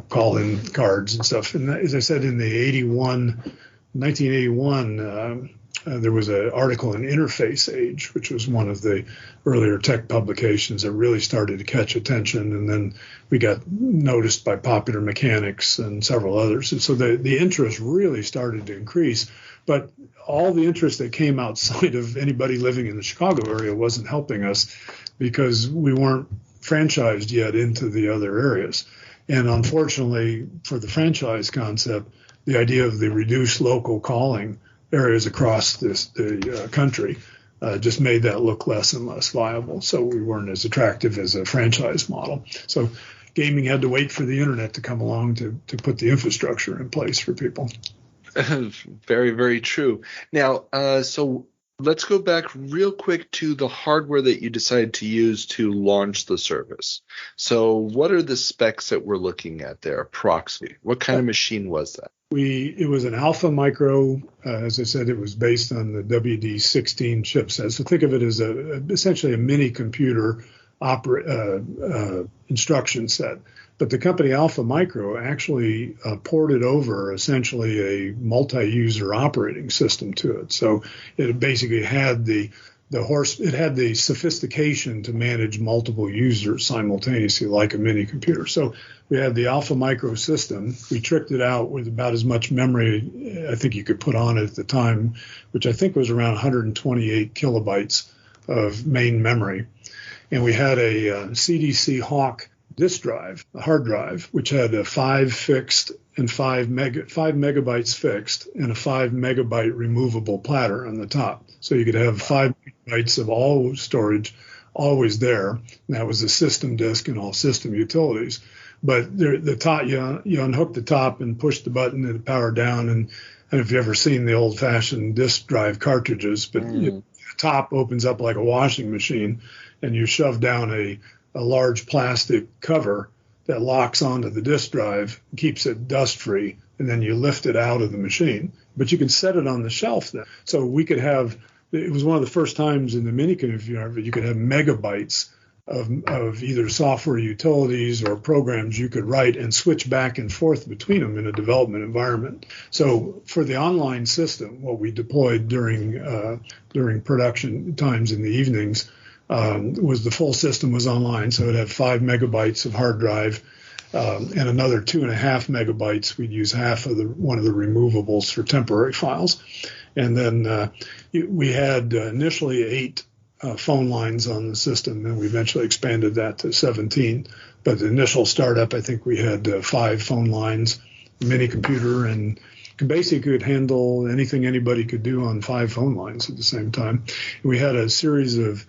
call-in cards and stuff. And as I said, in 1981, there was an article in Interface Age, which was one of the earlier tech publications that really started to catch attention. And then we got noticed by Popular Mechanics and several others. And so the interest really started to increase. But all the interest that came outside of anybody living in the Chicago area wasn't helping us, because we weren't franchised yet into the other areas. And unfortunately, for the franchise concept, the idea of the reduced local calling areas across the country just made that look less and less viable. So we weren't as attractive as a franchise model. So gaming had to wait for the internet to come along to put the infrastructure in place for people. Very, very true. Now, so let's go back real quick to the hardware that you decided to use to launch the service. So what are the specs that we're looking at there, approximately? What kind of machine was that? It was an Alpha Micro. As I said, it was based on the WD16 chipset. So think of it as essentially a mini computer instruction set. But the company Alpha Micro actually ported over essentially a multi-user operating system to it. So it basically had the sophistication to manage multiple users simultaneously, like a mini computer. So we had the Alpha Micro system. We tricked it out with about as much memory I think you could put on it at the time, which I think was around 128 kilobytes of main memory. And we had a CDC Hawk disk drive, a hard drive, which had a 5 fixed and 5 megabytes fixed and a 5 megabyte removable platter on the top. So you could have 5 megabytes of all storage always there. And that was the system disk and all system utilities. But the top, you unhook the top and push the button and it powered down. And I don't know if you've ever seen the old-fashioned disk drive cartridges, but the top opens up like a washing machine, and you shove down a large plastic cover that locks onto the disk drive, keeps it dust-free, and then you lift it out of the machine. But you can set it on the shelf then. So we could have, it was one of the first times in the mini computer you could have megabytes of either software utilities or programs you could write and switch back and forth between them in a development environment. So for the online system, what we deployed during production times in the evenings was the full system was online. So it had 5 megabytes of hard drive and another 2.5 megabytes. We'd use half of one of the removables for temporary files. And then we had initially 8 phone lines on the system, and we eventually expanded that to 17. But the initial startup, I think we had 5 phone lines, a mini computer, and basically could handle anything anybody could do on 5 phone lines at the same time. And we had a series of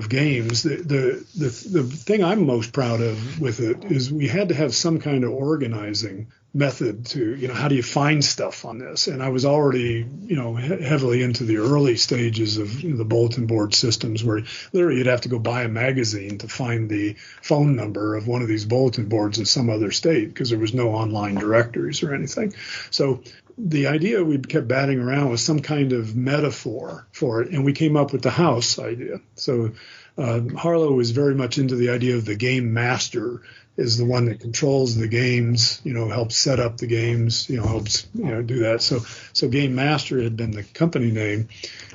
games. The thing I'm most proud of with it is we had to have some kind of organizing method to, how do you find stuff on this? And I was already, heavily into the early stages of the bulletin board systems where literally you'd have to go buy a magazine to find the phone number of one of these bulletin boards in some other state because there was no online directories or anything. So the idea we kept batting around was some kind of metaphor for it, and we came up with the house idea. So Harlow was very much into the idea of the game master is the one that controls the games, helps set up the games, helps, do that. So Game Master had been the company name,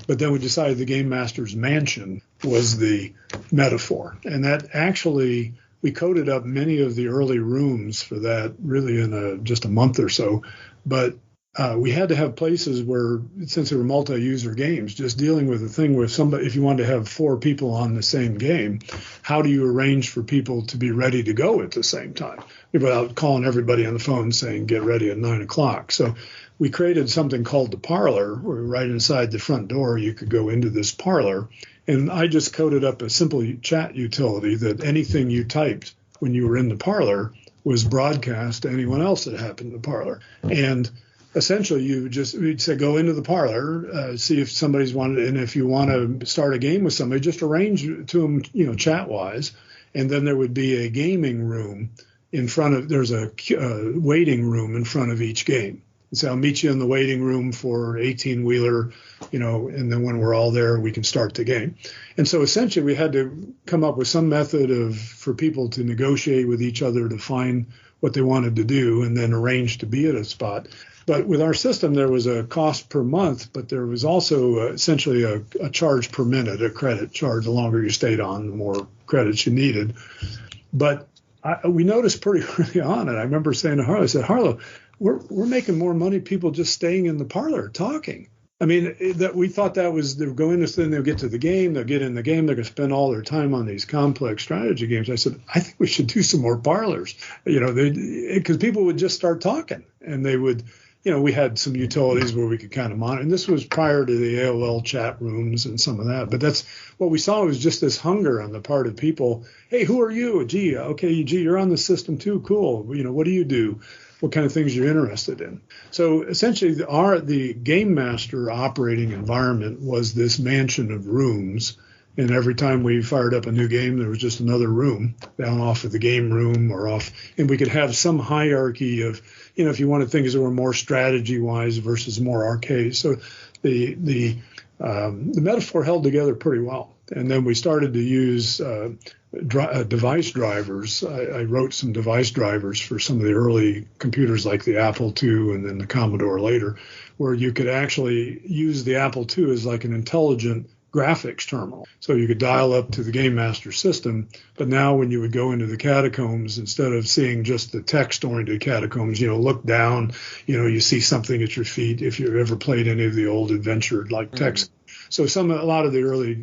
but then we decided the Game Master's mansion was the metaphor. And that actually, we coded up many of the early rooms for that really in just a month or so. But we had to have places where, since they were multi-user games, just dealing with the thing where somebody, if you wanted to have 4 people on the same game, how do you arrange for people to be ready to go at the same time without calling everybody on the phone saying, get ready at 9 o'clock? So we created something called the parlor, where right inside the front door, you could go into this parlor. And I just coded up a simple chat utility that anything you typed when you were in the parlor was broadcast to anyone else that happened in the parlor. And essentially, we'd say, go into the parlor, see if somebody's wanted, and if you want to start a game with somebody, just arrange to them, chat-wise. And then there would be a gaming room there's a waiting room in front of each game. So I'll meet you in the waiting room for 18-wheeler, and then when we're all there, we can start the game. And so essentially, we had to come up with some method for people to negotiate with each other to find what they wanted to do and then arrange to be at a spot. But with our system, there was a cost per month, but there was also essentially a charge per minute, a credit charge. The longer you stayed on, the more credits you needed. But we noticed pretty early on, and I remember saying to Harlow, I said, Harlow, we're making more money people just staying in the parlor talking. I mean, that we thought that was, they'll go in this thing, they'll get to the game, they'll get in the game, they're going to spend all their time on these complex strategy games. I said, I think we should do some more parlors, because people would just start talking, and they would, we had some utilities where we could kind of monitor. And this was prior to the AOL chat rooms and some of that. But that's what we saw was just this hunger on the part of people. Hey, who are you? Gee, okay, you're on the system too. Cool. What do you do? What kind of things you're interested in? So essentially, the Game Master operating environment was this mansion of rooms. And every time we fired up a new game, there was just another room down off of the game room or off. And we could have some hierarchy of, if you wanted things that were more strategy-wise versus more arcade. So the metaphor held together pretty well. And then we started to use device drivers. I wrote some device drivers for some of the early computers like the Apple II and then the Commodore later, where you could actually use the Apple II as like an intelligent graphics terminal. So you could dial up to the Game Master system, but now when you would go into the catacombs, instead of seeing just the text-oriented catacombs, look down, you see something at your feet if you've ever played any of the old adventure-like text. So a lot of the early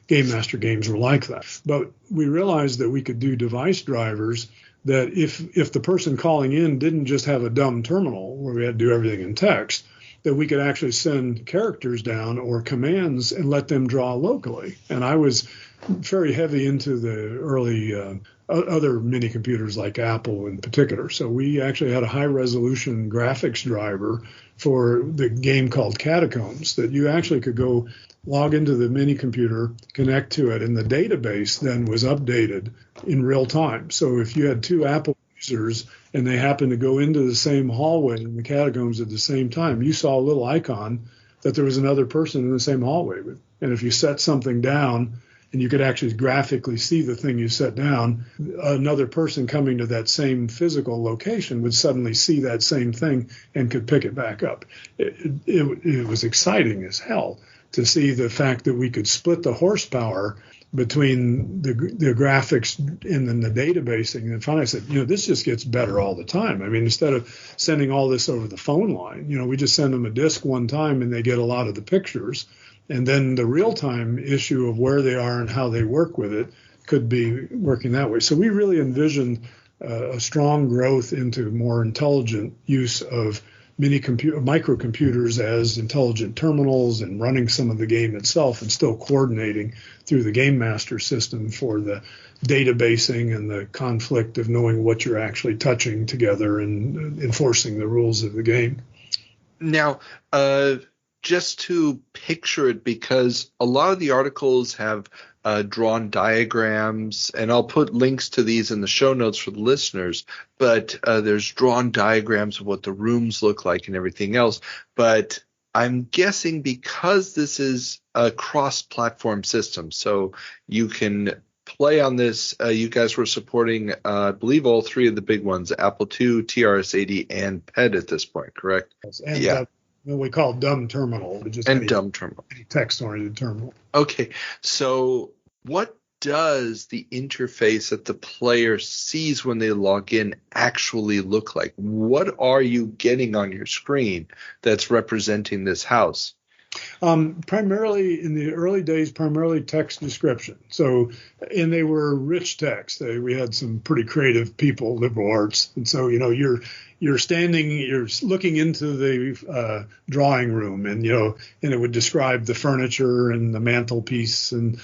Game Master games were like that. But we realized that we could do device drivers that if the person calling in didn't just have a dumb terminal where we had to do everything in text, that we could actually send characters down or commands and let them draw locally. And I was very heavy into the early other mini computers like Apple in particular. So we actually had a high resolution graphics driver for the game called Catacombs that you actually could go log into the mini computer, connect to it, and the database then was updated in real time. So if you had 2 Apple users and they happened to go into the same hallway in the catacombs at the same time, you saw a little icon that there was another person in the same hallway. And if you set something down and you could actually graphically see the thing you set down, another person coming to that same physical location would suddenly see that same thing and could pick it back up. It was exciting as hell to see the fact that we could split the horsepower between the graphics and then the databasing. And finally I said, this just gets better all the time. I mean, instead of sending all this over the phone line, we just send them a disk one time and they get a lot of the pictures. And then the real-time issue of where they are and how they work with it could be working that way. So we really envisioned a strong growth into more intelligent use of microcomputers as intelligent terminals and running some of the game itself and still coordinating through the GameMaster system for the databasing and the conflict of knowing what you're actually touching together and enforcing the rules of the game. Now, just to picture it, because a lot of the articles have drawn diagrams, and I'll put links to these in the show notes for the listeners, but there's drawn diagrams of what the rooms look like and everything else. But I'm guessing because this is a cross-platform system, so you can play on this. You guys were supporting, I believe, all three of the big ones, Apple II, TRS-80, and PED at this point, correct? And, yeah. What we call dumb terminal. Dumb terminal. Text-oriented terminal. Okay, so what does the interface that the player sees when they log in actually look like? What are you getting on your screen that's representing this house? Primarily in the early days, primarily text description. So, and they were rich text. We had some pretty creative people, liberal arts, and so you're standing, you're looking into the drawing room, and and it would describe the furniture and the mantelpiece and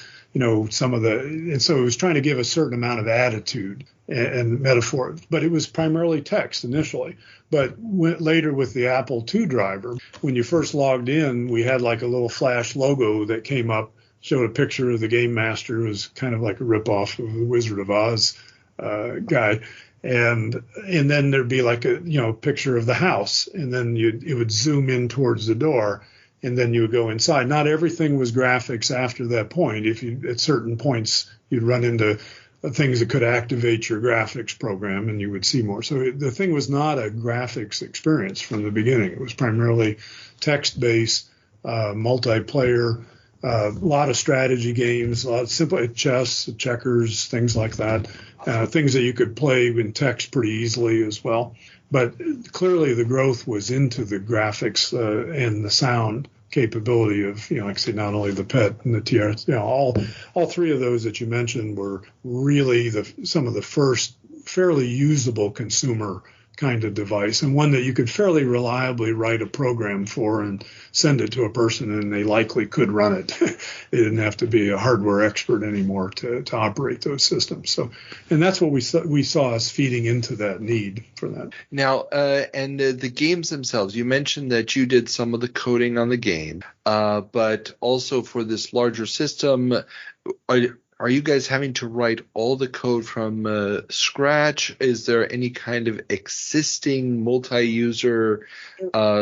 some of the, and so it was trying to give a certain amount of attitude and metaphor, but it was primarily text initially. But later with the Apple II driver, when you first logged in, we had like a little flash logo that came up, showed a picture of the GameMaster. It was kind of like a ripoff of the Wizard of Oz guy. And then there'd be like a picture of the house, and then it would zoom in towards the door, and then you would go inside. Not everything was graphics after that point. If you at certain points you'd run into things that could activate your graphics program, and you would see more. So the thing was not a graphics experience from the beginning. It was primarily text-based, multiplayer, a lot of strategy games, a lot of simple chess, checkers, things like that. Things that you could play in text pretty easily as well. But clearly the growth was into the graphics and the sound capability of, like I say, not only the PET and the TRS, all three of those that you mentioned were really some of the first fairly usable consumer kind of device, and one that you could fairly reliably write a program for and send it to a person, and they likely could run it. They didn't have to be a hardware expert anymore to operate those systems. So, and that's what we saw us feeding into that need for that. Now, and the games themselves, you mentioned that you did some of the coding on the game, but also for this larger system, are you guys having to write all the code from scratch? Is there any kind of existing multi-user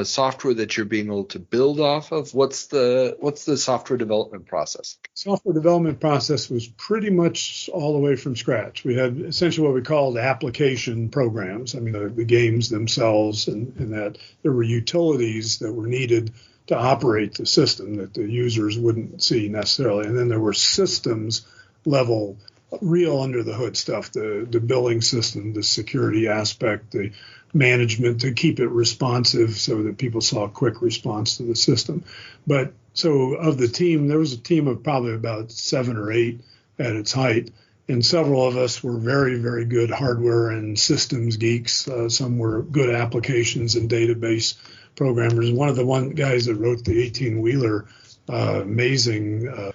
software that you're being able to build off of? What's the software development process? Software development process was pretty much all the way from scratch. We had essentially what we called application programs. I mean, the games themselves, and that there were utilities that were needed to operate the system that the users wouldn't see necessarily. And then there were systems level, real under the hood stuff, the billing system, the security aspect, the management to keep it responsive so that people saw a quick response to the system. But so of the team, there was a team of probably about 7 or 8 at its height. And several of us were very, very good hardware and systems geeks. Some were good applications and database programmers. One of the guys that wrote the 18-wheeler amazing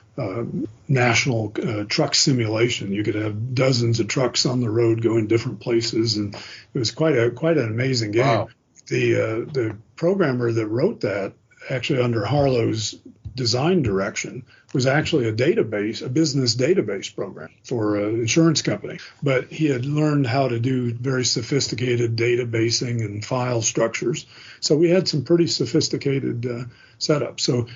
national truck simulation. You could have dozens of trucks on the road going different places, and it was quite an amazing game. Wow. The programmer that wrote that, actually under Harlow's design direction was actually a business database program for an insurance company. But he had learned how to do very sophisticated databasing and file structures. So we had some pretty sophisticated setup. So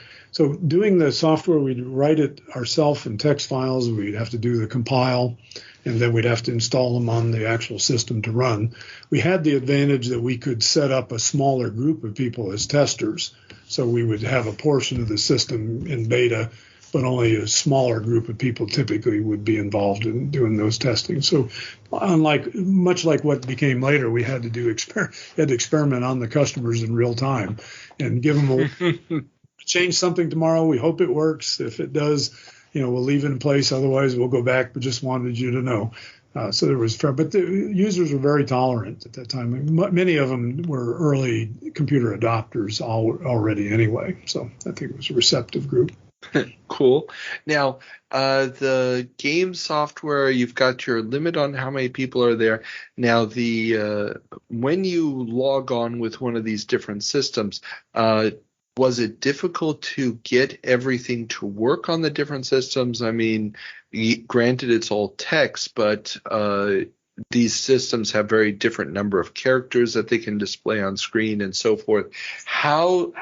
doing the software, we'd write it ourselves in text files. We'd have to do the compile, and then we'd have to install them on the actual system to run. We had the advantage that we could set up a smaller group of people as testers. So we would have a portion of the system in beta, but only a smaller group of people typically would be involved in doing those testing. So much like what became later, we had to experiment on the customers in real time and give them change something tomorrow. We hope it works. If it does, we'll leave it in place. Otherwise, we'll go back. But just wanted you to know. So there was, but the users were very tolerant at that time. Many of them were early computer adopters already anyway. So I think it was a receptive group. Cool. Now, the game software, you've got your limit on how many people are there. Now, when you log on with one of these different systems, was it difficult to get everything to work on the different systems? I mean, granted, it's all text, but these systems have very different number of characters that they can display on screen and so forth. How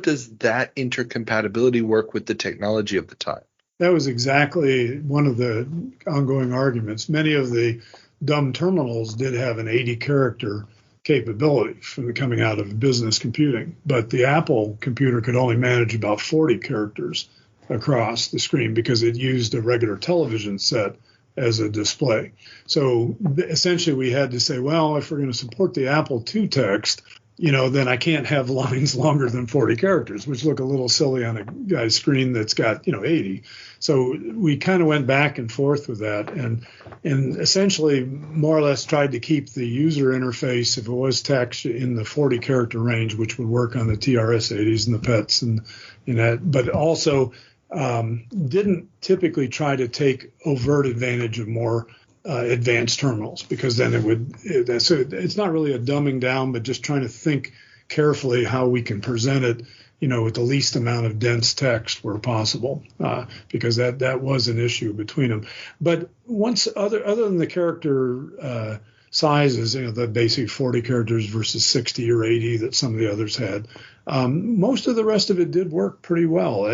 does that intercompatibility work with the technology of the time? That was exactly one of the ongoing arguments. Many of the dumb terminals did have an 80-character capability from coming out of business computing, but the Apple computer could only manage about 40 characters across the screen because it used a regular television set as a display. So essentially we had to say, well, if we're going to support the Apple II text, then I can't have lines longer than 40 characters, which look a little silly on a guy's screen that's got, 80. So we kind of went back and forth with that and essentially more or less tried to keep the user interface, if it was text, in the 40 character range, which would work on the TRS-80s and the PETs and that, but also didn't typically try to take overt advantage of more advanced terminals, because then it's not really a dumbing down, but just trying to think carefully how we can present it, with the least amount of dense text where possible, because that was an issue between them. But once other than the character sizes, the basic 40 characters versus 60 or 80 that some of the others had, most of the rest of it did work pretty well.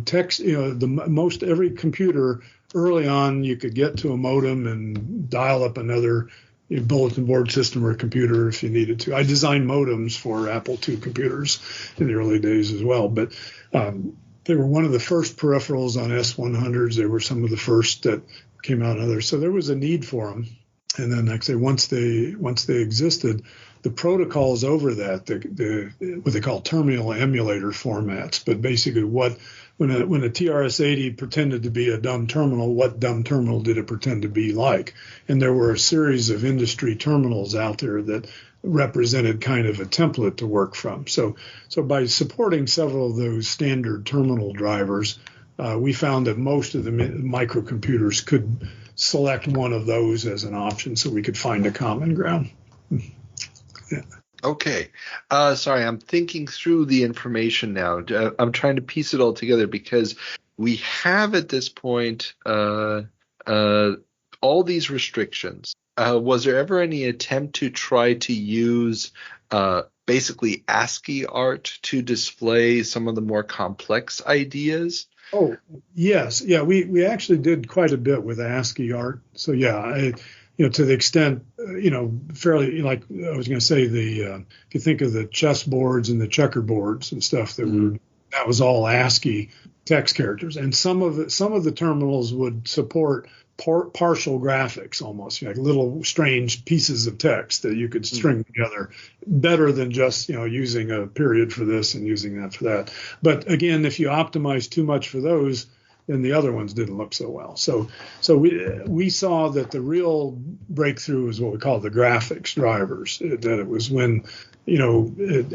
Text, every computer early on, you could get to a modem and dial up another bulletin board system or computer if you needed to. I designed modems for Apple II computers in the early days as well, but they were one of the first peripherals on S100s. They were some of the first that came out on others. So there was a need for them. And then, like I say, once they existed, the protocols over that, what they call terminal emulator formats, but basically when a TRS-80 pretended to be a dumb terminal, what dumb terminal did it pretend to be like? And there were a series of industry terminals out there that represented kind of a template to work from. So by supporting several of those standard terminal drivers, we found that most of the microcomputers could select one of those as an option, so we could find a common ground. Yeah. Okay. Sorry, I'm thinking through the information now. I'm trying to piece it all together because we have at this point all these restrictions. Was there ever any attempt to try to use basically Ascii art to display some of the more complex ideas? Oh, yes. Yeah, we actually did quite a bit with Ascii art. So, yeah, to the extent, fairly, like I was going to say, if you think of the chess boards and the checkerboards and stuff, that was all Ascii text characters. And some of the terminals would support partial graphics, almost like little strange pieces of text that you could string together better than just using a period for this and using that for that. But again, if you optimize too much for those, then the other ones didn't look so well. So we saw that the real breakthrough is what we call the graphics drivers. That it was when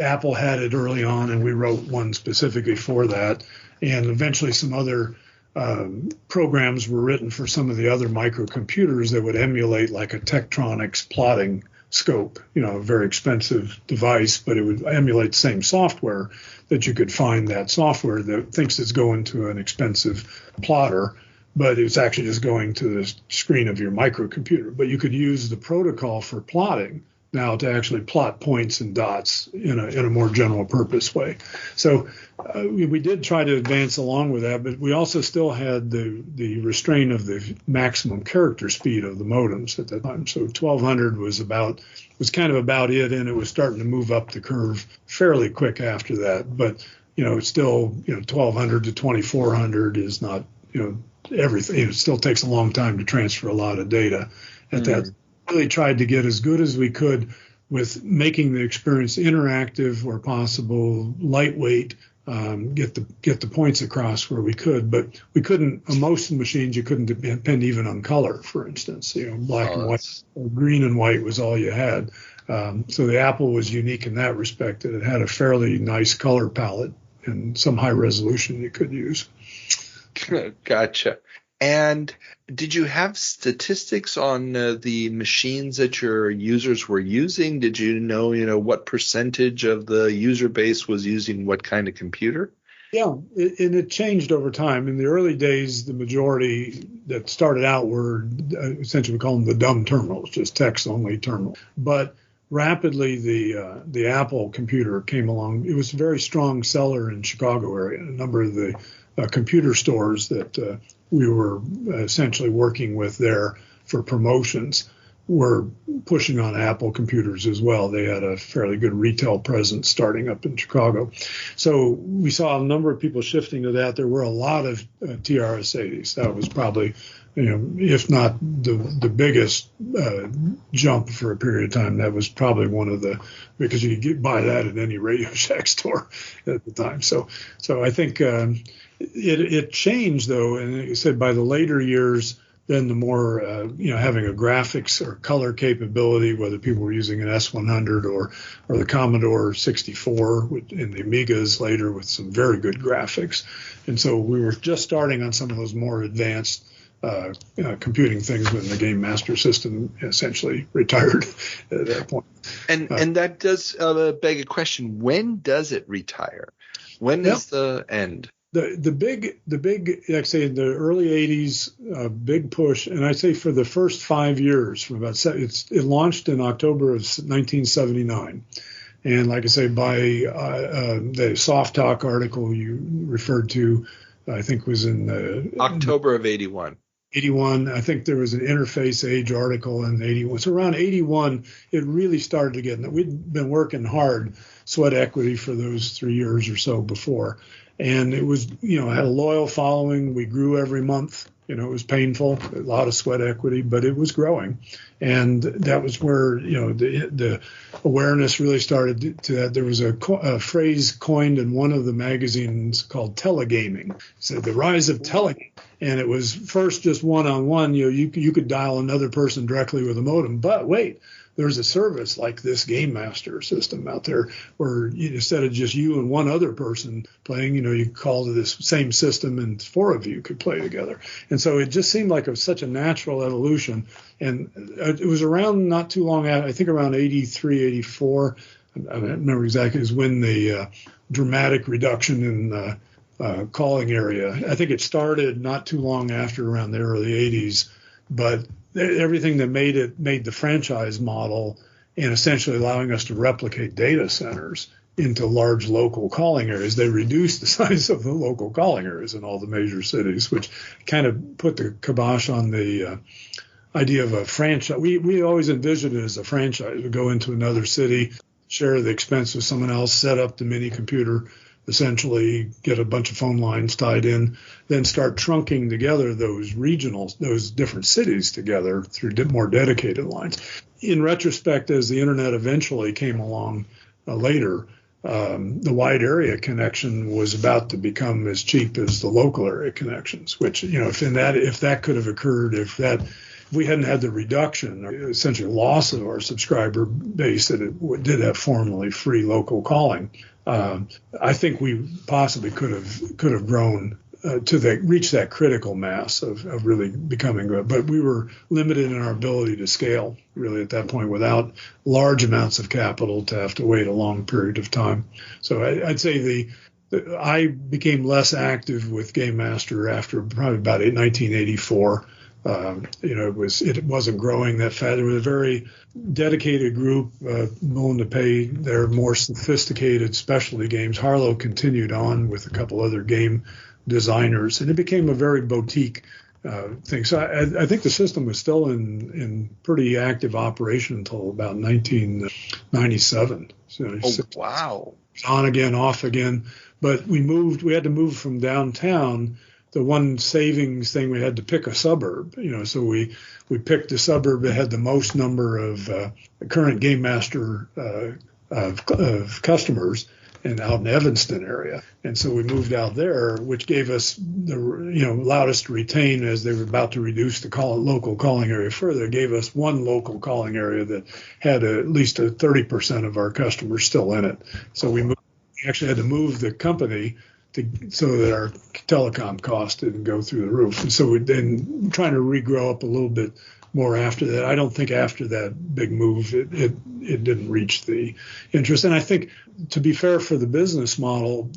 Apple had it early on, and we wrote one specifically for that, and eventually some other programs were written for some of the other microcomputers that would emulate like a Tektronix plotting scope, a very expensive device, but it would emulate the same software that you could find that software that thinks it's going to an expensive plotter, but it's actually just going to the screen of your microcomputer. But you could use the protocol for plotting now to actually plot points and dots in a more general purpose way. So we did try to advance along with that, but we also still had the restraint of the maximum character speed of the modems at that time. So 1200 was kind of about it, and it was starting to move up the curve fairly quick after that. But it's still 1200 to 2400 is not everything. It still takes a long time to transfer a lot of data at that. Really tried to get as good as we could with making the experience interactive where possible, lightweight, get the points across where we could, but we couldn't. On most machines, you couldn't depend even on color, for instance. Black and white, or green and white was all you had. So the Apple was unique in that respect, that it had a fairly nice color palette and some high resolution you could use. Gotcha. And did you have statistics on the machines that your users were using? Did you know, what percentage of the user base was using what kind of computer? Yeah, and it changed over time. In the early days, the majority that started out were essentially, we call them the dumb terminals, just text-only terminals. But rapidly, the Apple computer came along. It was a very strong seller in Chicago area. A number of the computer stores that we were essentially working with there for promotions were pushing on Apple computers as well. They had a fairly good retail presence starting up in Chicago. So we saw a number of people shifting to that. There were a lot of TRS-80s. That was probably, if not the biggest jump for a period of time. That was probably one of because you could buy that at any Radio Shack store at the time. So I think it changed, though, and like I said, by the later years, then the more, having a graphics or color capability, whether people were using an S100 or the Commodore 64 and the Amigas later with some very good graphics. And so we were just starting on some of those more advanced computing things when the GameMaster system essentially retired at that point. And that does beg a question. When does it retire? When is the end? The big, like I say, in the early 80s, big push, and I'd say for the first 5 years, from it launched in October of 1979. And like I say, by the Soft Talk article you referred to, I think was in October of 81. 81. I think there was an Interface Age article in 81. So around 81, it really started to get, we'd been working hard, sweat equity for those 3 years or so before. And it was, had a loyal following. We grew every month. It was painful, a lot of sweat equity, but it was growing. And that was where, the awareness really started to that. There was a phrase coined in one of the magazines called telegaming. It said the rise of telegaming. And it was first just one-on-one. You could dial another person directly with a modem. But wait, there's a service like this GameMaster system out there where instead of just you and one other person playing, you call to this same system and 4 of you could play together. And so it just seemed like it was such a natural evolution. And it was around not too long after, I think around 83, 84, I don't remember exactly, is when the dramatic reduction in calling area. I think it started not too long after, around the early 80s, but everything that made the franchise model and essentially allowing us to replicate data centers into large local calling areas. They reduced the size of the local calling areas in all the major cities, which kind of put the kibosh on the idea of a franchise. We always envisioned it as a franchise. We go into another city, share the expense with someone else, set up the mini computer, essentially get a bunch of phone lines tied in, then start trunking together those different cities together through more dedicated lines. In retrospect, as the internet eventually came along later, the wide area connection was about to become as cheap as the local area connections, which, if that could have occurred, if we hadn't had the reduction, or essentially loss of our subscriber base that it did have formerly free local calling, I think we possibly could have grown reach that critical mass of really becoming good. But we were limited in our ability to scale really at that point without large amounts of capital to have to wait a long period of time. So I'd say I became less active with GameMaster after probably about 1984. It wasn't growing that fast. There was a very dedicated group willing to pay their more sophisticated specialty games. Harlow continued on with a couple other game designers, and it became a very boutique thing. So I think the system was still in pretty active operation until about 1997. So wow. On again, off again. But we had to move from downtown. The one savings thing, we had to pick a suburb, so we picked a suburb that had the most number of current GameMaster of customers and out in Evanston area. And so we moved out there, which gave us allowed us to retain, as they were about to reduce the local calling area further, gave us one local calling area that had at least 30% of our customers still in it. So we actually had to move the company so that our telecom cost didn't go through the roof. And so we're then trying to regrow up a little bit more after that. I don't think after that big move, it didn't reach the interest. And I think, to be fair for the business model,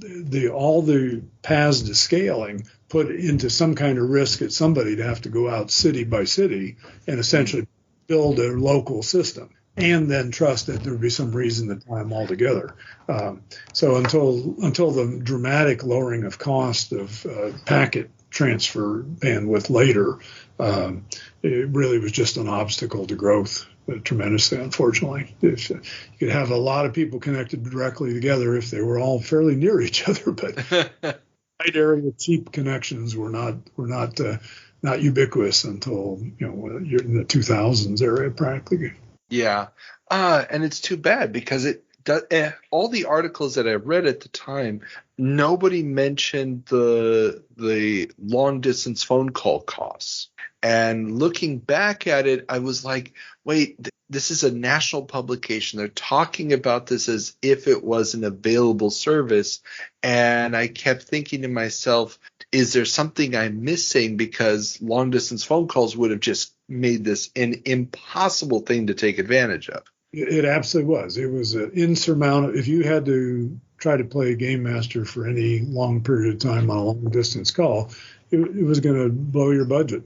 all the paths to scaling put into some kind of risk at somebody to have to go out city by city and essentially build a local system, and then trust that there would be some reason to tie them all together. So until the dramatic lowering of cost of packet transfer bandwidth later, it really was just an obstacle to growth tremendously, unfortunately. You could have a lot of people connected directly together if they were all fairly near each other, but wide area cheap connections were not ubiquitous until you're in the 2000s area practically. Yeah, and it's too bad because all the articles that I read at the time, nobody mentioned the long distance phone call costs. And looking back at it, I was like, wait, this is a national publication. They're talking about this as if it was an available service. And I kept thinking to myself, is there something I'm missing? Because long distance phone calls would have just made this an impossible thing to take advantage of. It absolutely was. It was an insurmountable. If you had to try to play GameMaster for any long period of time on a long distance call, it was going to blow your budget.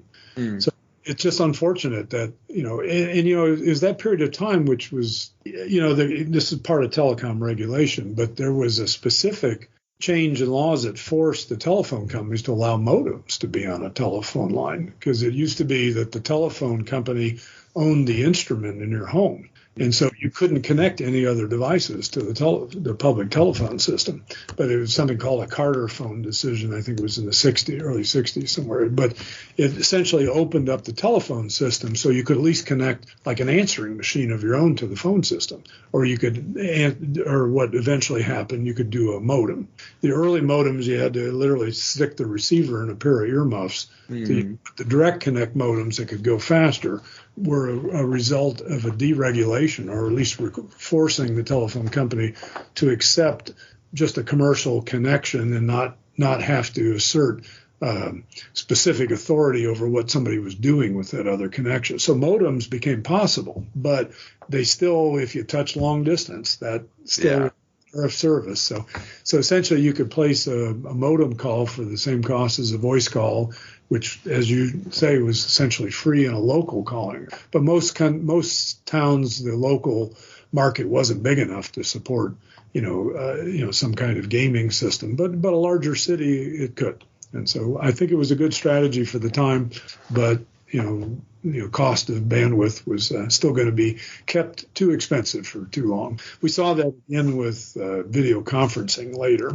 So it's just unfortunate that, it was that period of time, which was, this is part of telecom regulation, but there was a specific change in laws that forced the telephone companies to allow modems to be on a telephone line, because it used to be that the telephone company owned the instrument in your home. And so you couldn't connect any other devices to the public telephone system. But it was something called a Carter phone decision. I think it was in the early 60s somewhere. But it essentially opened up the telephone system so you could at least connect like an answering machine of your own to the phone system. Or you could, or what eventually happened, you could do a modem. The early modems, you had to literally stick the receiver in a pair of earmuffs. The direct connect modems that could go faster were a result of a deregulation, or at least forcing the telephone company to accept just a commercial connection and not have to assert specific authority over what somebody was doing with that other connection. So modems became possible, but they still, if you touch long distance, that still of service. So essentially you could place a modem call for the same cost as a voice call, which, as you say, was essentially free in a local calling. But most towns, the local market wasn't big enough to support, some kind of gaming system. But a larger city, it could. And so I think it was a good strategy for the time. But cost of bandwidth was still going to be kept too expensive for too long. We saw that again with video conferencing later,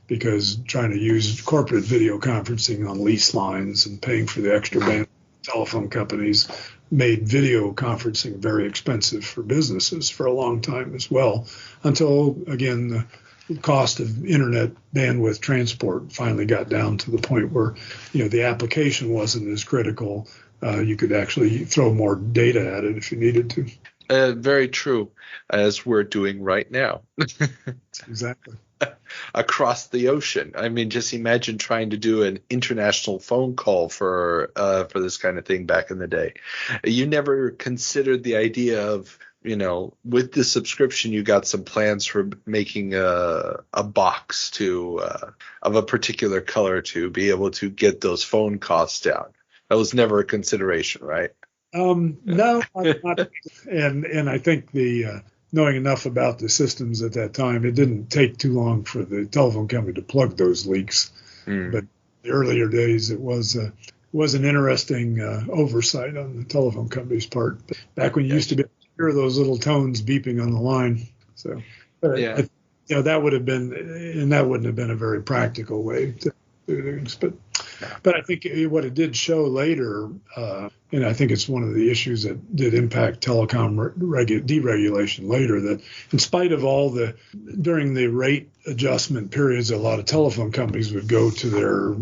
because trying to use corporate video conferencing on lease lines and paying for the extra bandwidth, telephone companies made video conferencing very expensive for businesses for a long time as well, until, again, the cost of internet bandwidth transport finally got down to the point where, the application wasn't as critical. You could actually throw more data at it if you needed to. Very true, as we're doing right now. Exactly. across the ocean. I mean, just imagine trying to do an international phone call for this kind of thing back in the day. You never considered the idea of, with the subscription, you got some plans for making a box of a particular color to be able to get those phone costs down. That was never a consideration, right? No, not. And I think knowing enough about the systems at that time, it didn't take too long for the telephone company to plug those leaks. But the earlier days, it was an interesting oversight on the telephone company's part. Back when you used to be able to hear those little tones beeping on the line. So, that would have been, and that wouldn't have been a very practical way to do things. But I think what it did show later, and I think it's one of the issues that did impact telecom deregulation later, that in spite of during the rate adjustment periods, a lot of telephone companies would go to their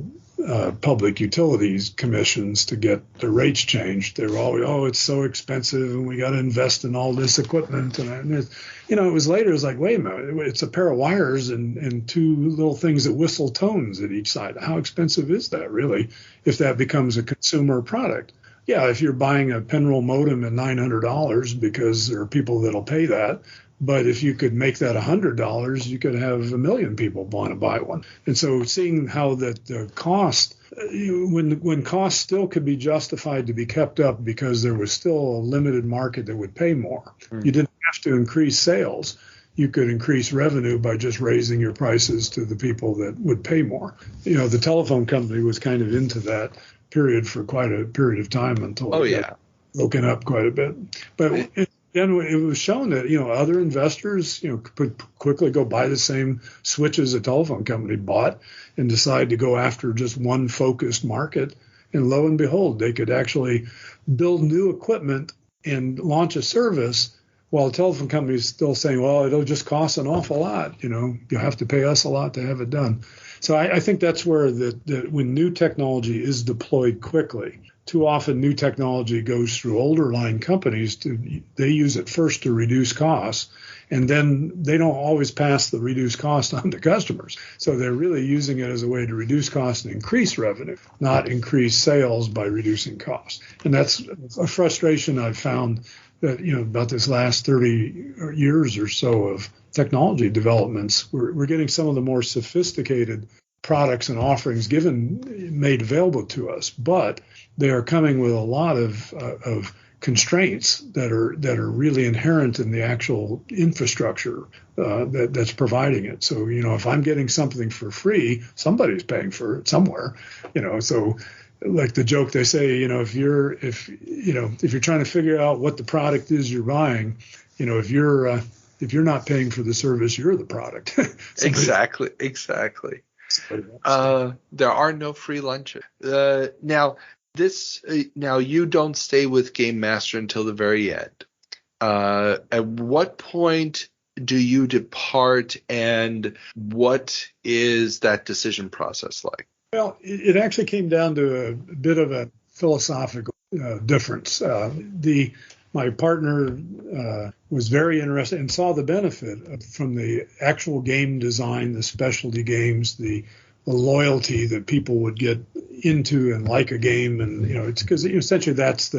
public utilities commissions to get their rates changed. They were always, it's so expensive and we got to invest in all this equipment. And it was later, it was like, wait a minute, it's a pair of wires and two little things that whistle tones at each side. How expensive is that really if that becomes a consumer product? Yeah, if you're buying a pinroll modem at $900 because there are people that'll pay that. But if you could make that $100, you could have 1 million people want to buy one. And so seeing how that the cost, when cost still could be justified to be kept up because there was still a limited market that would pay more. You didn't have to increase sales. You could increase revenue by just raising your prices to the people that would pay more. The telephone company was kind of into that period for quite a period of time until it got broken up quite a bit. But then it was shown that, other investors, could quickly go buy the same switches a telephone company bought and decide to go after just one focused market. And lo and behold, they could actually build new equipment and launch a service while the telephone company is still saying, well, it'll just cost an awful lot. You'll have to pay us a lot to have it done. So I think that's where when new technology is deployed quickly, too often new technology goes through older line companies. They use it first to reduce costs, and then they don't always pass the reduced cost on to customers. So they're really using it as a way to reduce costs and increase revenue, not increase sales by reducing costs. And that's a frustration I've found that, about this last 30 years or so of technology developments. We're getting some of the more sophisticated products and offerings made available to us, but they are coming with a lot of constraints that are really inherent in the actual infrastructure that's providing it. So if I'm getting something for free, somebody's paying for it somewhere. So like the joke they say, if you're trying to figure out what the product is you're buying, if you're not paying for the service, you're the product. Exactly. There are no free lunches. Now you don't stay with GameMaster until the very end. At what point do you depart, and what is that decision process like? Well, it actually came down to a bit of a philosophical difference. My partner was very interested and saw the benefit from the actual game design, the specialty games, the loyalty that people would get into and like a game. And, it's because essentially that's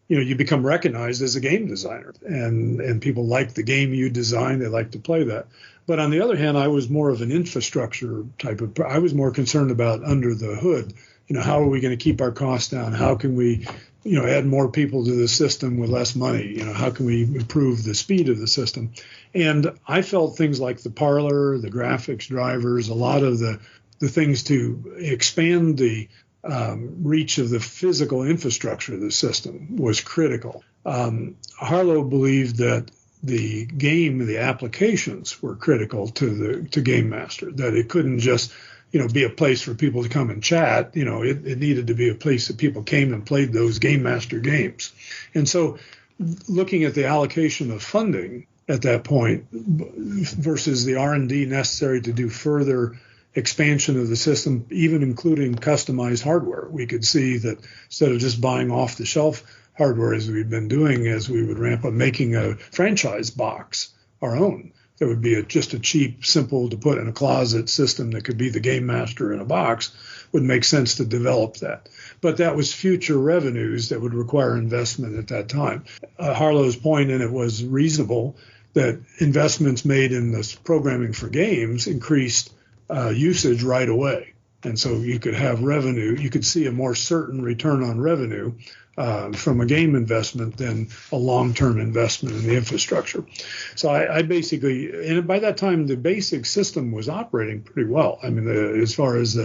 you become recognized as a game designer, and people like the game you design. They like to play that. But on the other hand, I was more of an infrastructure I was more concerned about under the hood. How are we going to keep our costs down? How can we, add more people to the system with less money? How can we improve the speed of the system? And I felt things like the parlor, the graphics drivers, a lot of the things to expand the reach of the physical infrastructure of the system was critical. Harlow believed that the applications were critical to GameMaster, that it couldn't just be a place for people to come and chat. It needed to be a place that people came and played those GameMaster games. And so looking at the allocation of funding at that point versus the R&D necessary to do further expansion of the system, even including customized hardware, we could see that instead of just buying off-the-shelf hardware as we've been doing, as we would ramp up, making a franchise box our own that would be just a cheap, simple to put in a closet system that could be the GameMaster in a box, would make sense to develop that. But that was future revenues that would require investment at that time. Harlow's point in it was reasonable, that investments made in this programming for games increased usage right away. And so you could have revenue, you could see a more certain return on revenue from a game investment than a long-term investment in the infrastructure. So I basically, and by that time, the basic system was operating pretty well. I mean, as far as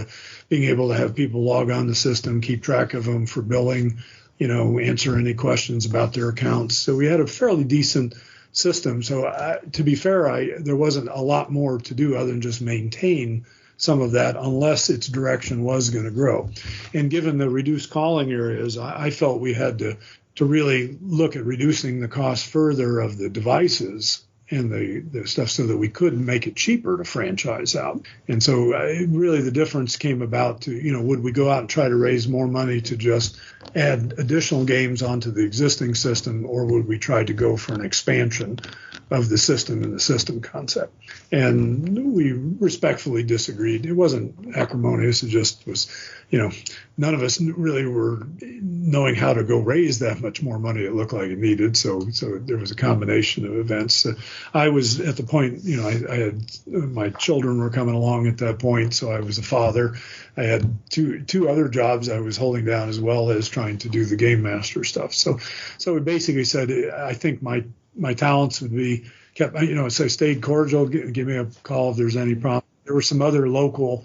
being able to have people log on the system, keep track of them for billing, answer any questions about their accounts. So we had a fairly decent system. So to be fair, there wasn't a lot more to do other than just maintain some of that, unless its direction was going to grow. And given the reduced calling areas, I felt we had to really look at reducing the cost further of the devices and the stuff so that we could make it cheaper to franchise out. And so really the difference came about to, would we go out and try to raise more money to just add additional games onto the existing system, or would we try to go for an expansion of the system and the system concept? And we respectfully disagreed. It wasn't acrimonious. It just was, none of us really were knowing how to go raise that much more money it looked like it needed. So there was a combination of events. I was at the point, I had my children were coming along at that point, so I was a father. I had two other jobs I was holding down, as well as trying to do the GameMaster stuff. So we basically said, I think my talents would be kept, so I stayed cordial, give me a call if there's any problem. There were some other local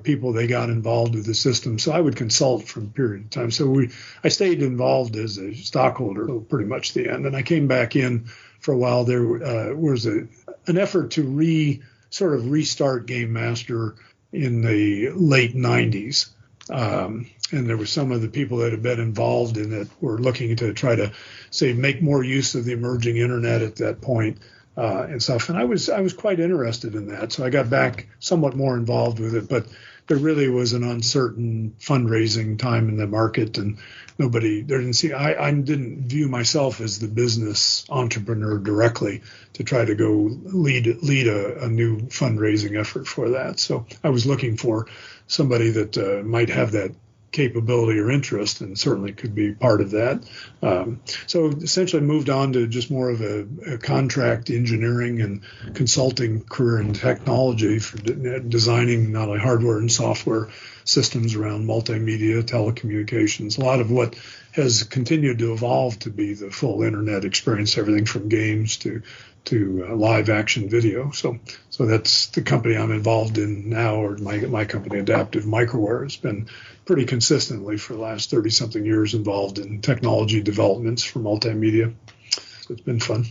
people, they got involved with the system, so I would consult from period of time. So I stayed involved as a stockholder till pretty much the end, and I came back in for a while. There was an effort to sort of restart GameMaster in the late 90s. And there were some of the people that had been involved in it were looking to try to make more use of the emerging internet at that point, and stuff. And I was quite interested in that. So I got back somewhat more involved with it, but there really was an uncertain fundraising time in the market, and I didn't view myself as the business entrepreneur directly to try to go lead a new fundraising effort for that. So I was looking for somebody that might have that capability or interest, and certainly could be part of that. So essentially moved on to just more of a contract engineering and consulting career in technology for designing not only hardware and software systems around multimedia, telecommunications, a lot of what has continued to evolve to be the full internet experience, everything from games to live action video. So that's the company I'm involved in now, or my company, Adaptive Microware, has been pretty consistently for the last 30-something years involved in technology developments for multimedia. So it's been fun.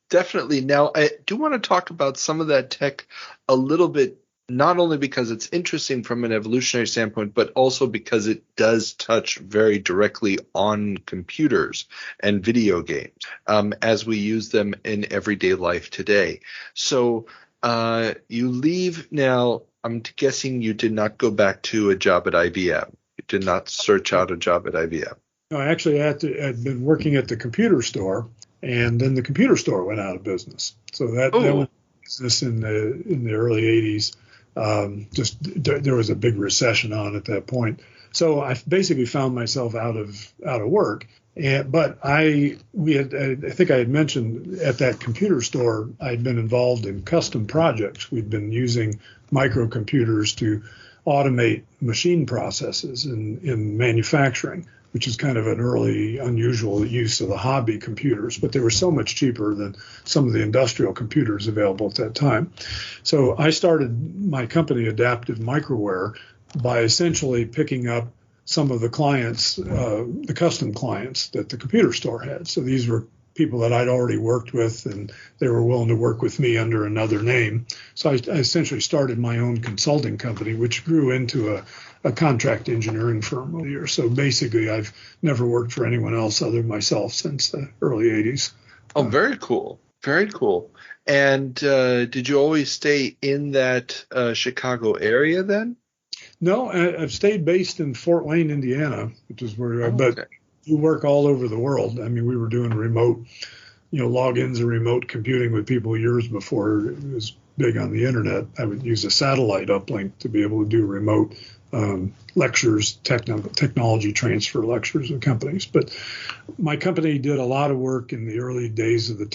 Definitely. Now, I do want to talk about some of that tech a little bit, not only because it's interesting from an evolutionary standpoint, but also because it does touch very directly on computers and video games as we use them in everyday life today. So you leave now. I'm guessing you did not go back to a job at IBM. You did not search out a job at IBM. No, I actually had been working at the computer store, and then the computer store went out of business. So that went out of business in the early 80s. There was a big recession on at that point. So I basically found myself out of work. But I think I had mentioned at that computer store, I'd been involved in custom projects. We'd been using microcomputers to automate machine processes in manufacturing, which is kind of an early unusual use of the hobby computers, but they were so much cheaper than some of the industrial computers available at that time. So I started my company, Adaptive Microware, by essentially picking up some of the clients, the custom clients that the computer store had. So these were people that I'd already worked with, and they were willing to work with me under another name. So I essentially started my own consulting company, which grew into a contract engineering firm over the years. So basically, I've never worked for anyone else other than myself since the early 80s. Oh, very cool. Very cool. And did you always stay in that Chicago area then? No, I've stayed based in Fort Wayne, Indiana, which is where but we work all over the world. I mean, we were doing remote logins and remote computing with people years before it was big on the internet. I would use a satellite uplink to be able to do remote lectures, technology transfer lectures with companies. But my company did a lot of work in the early days of the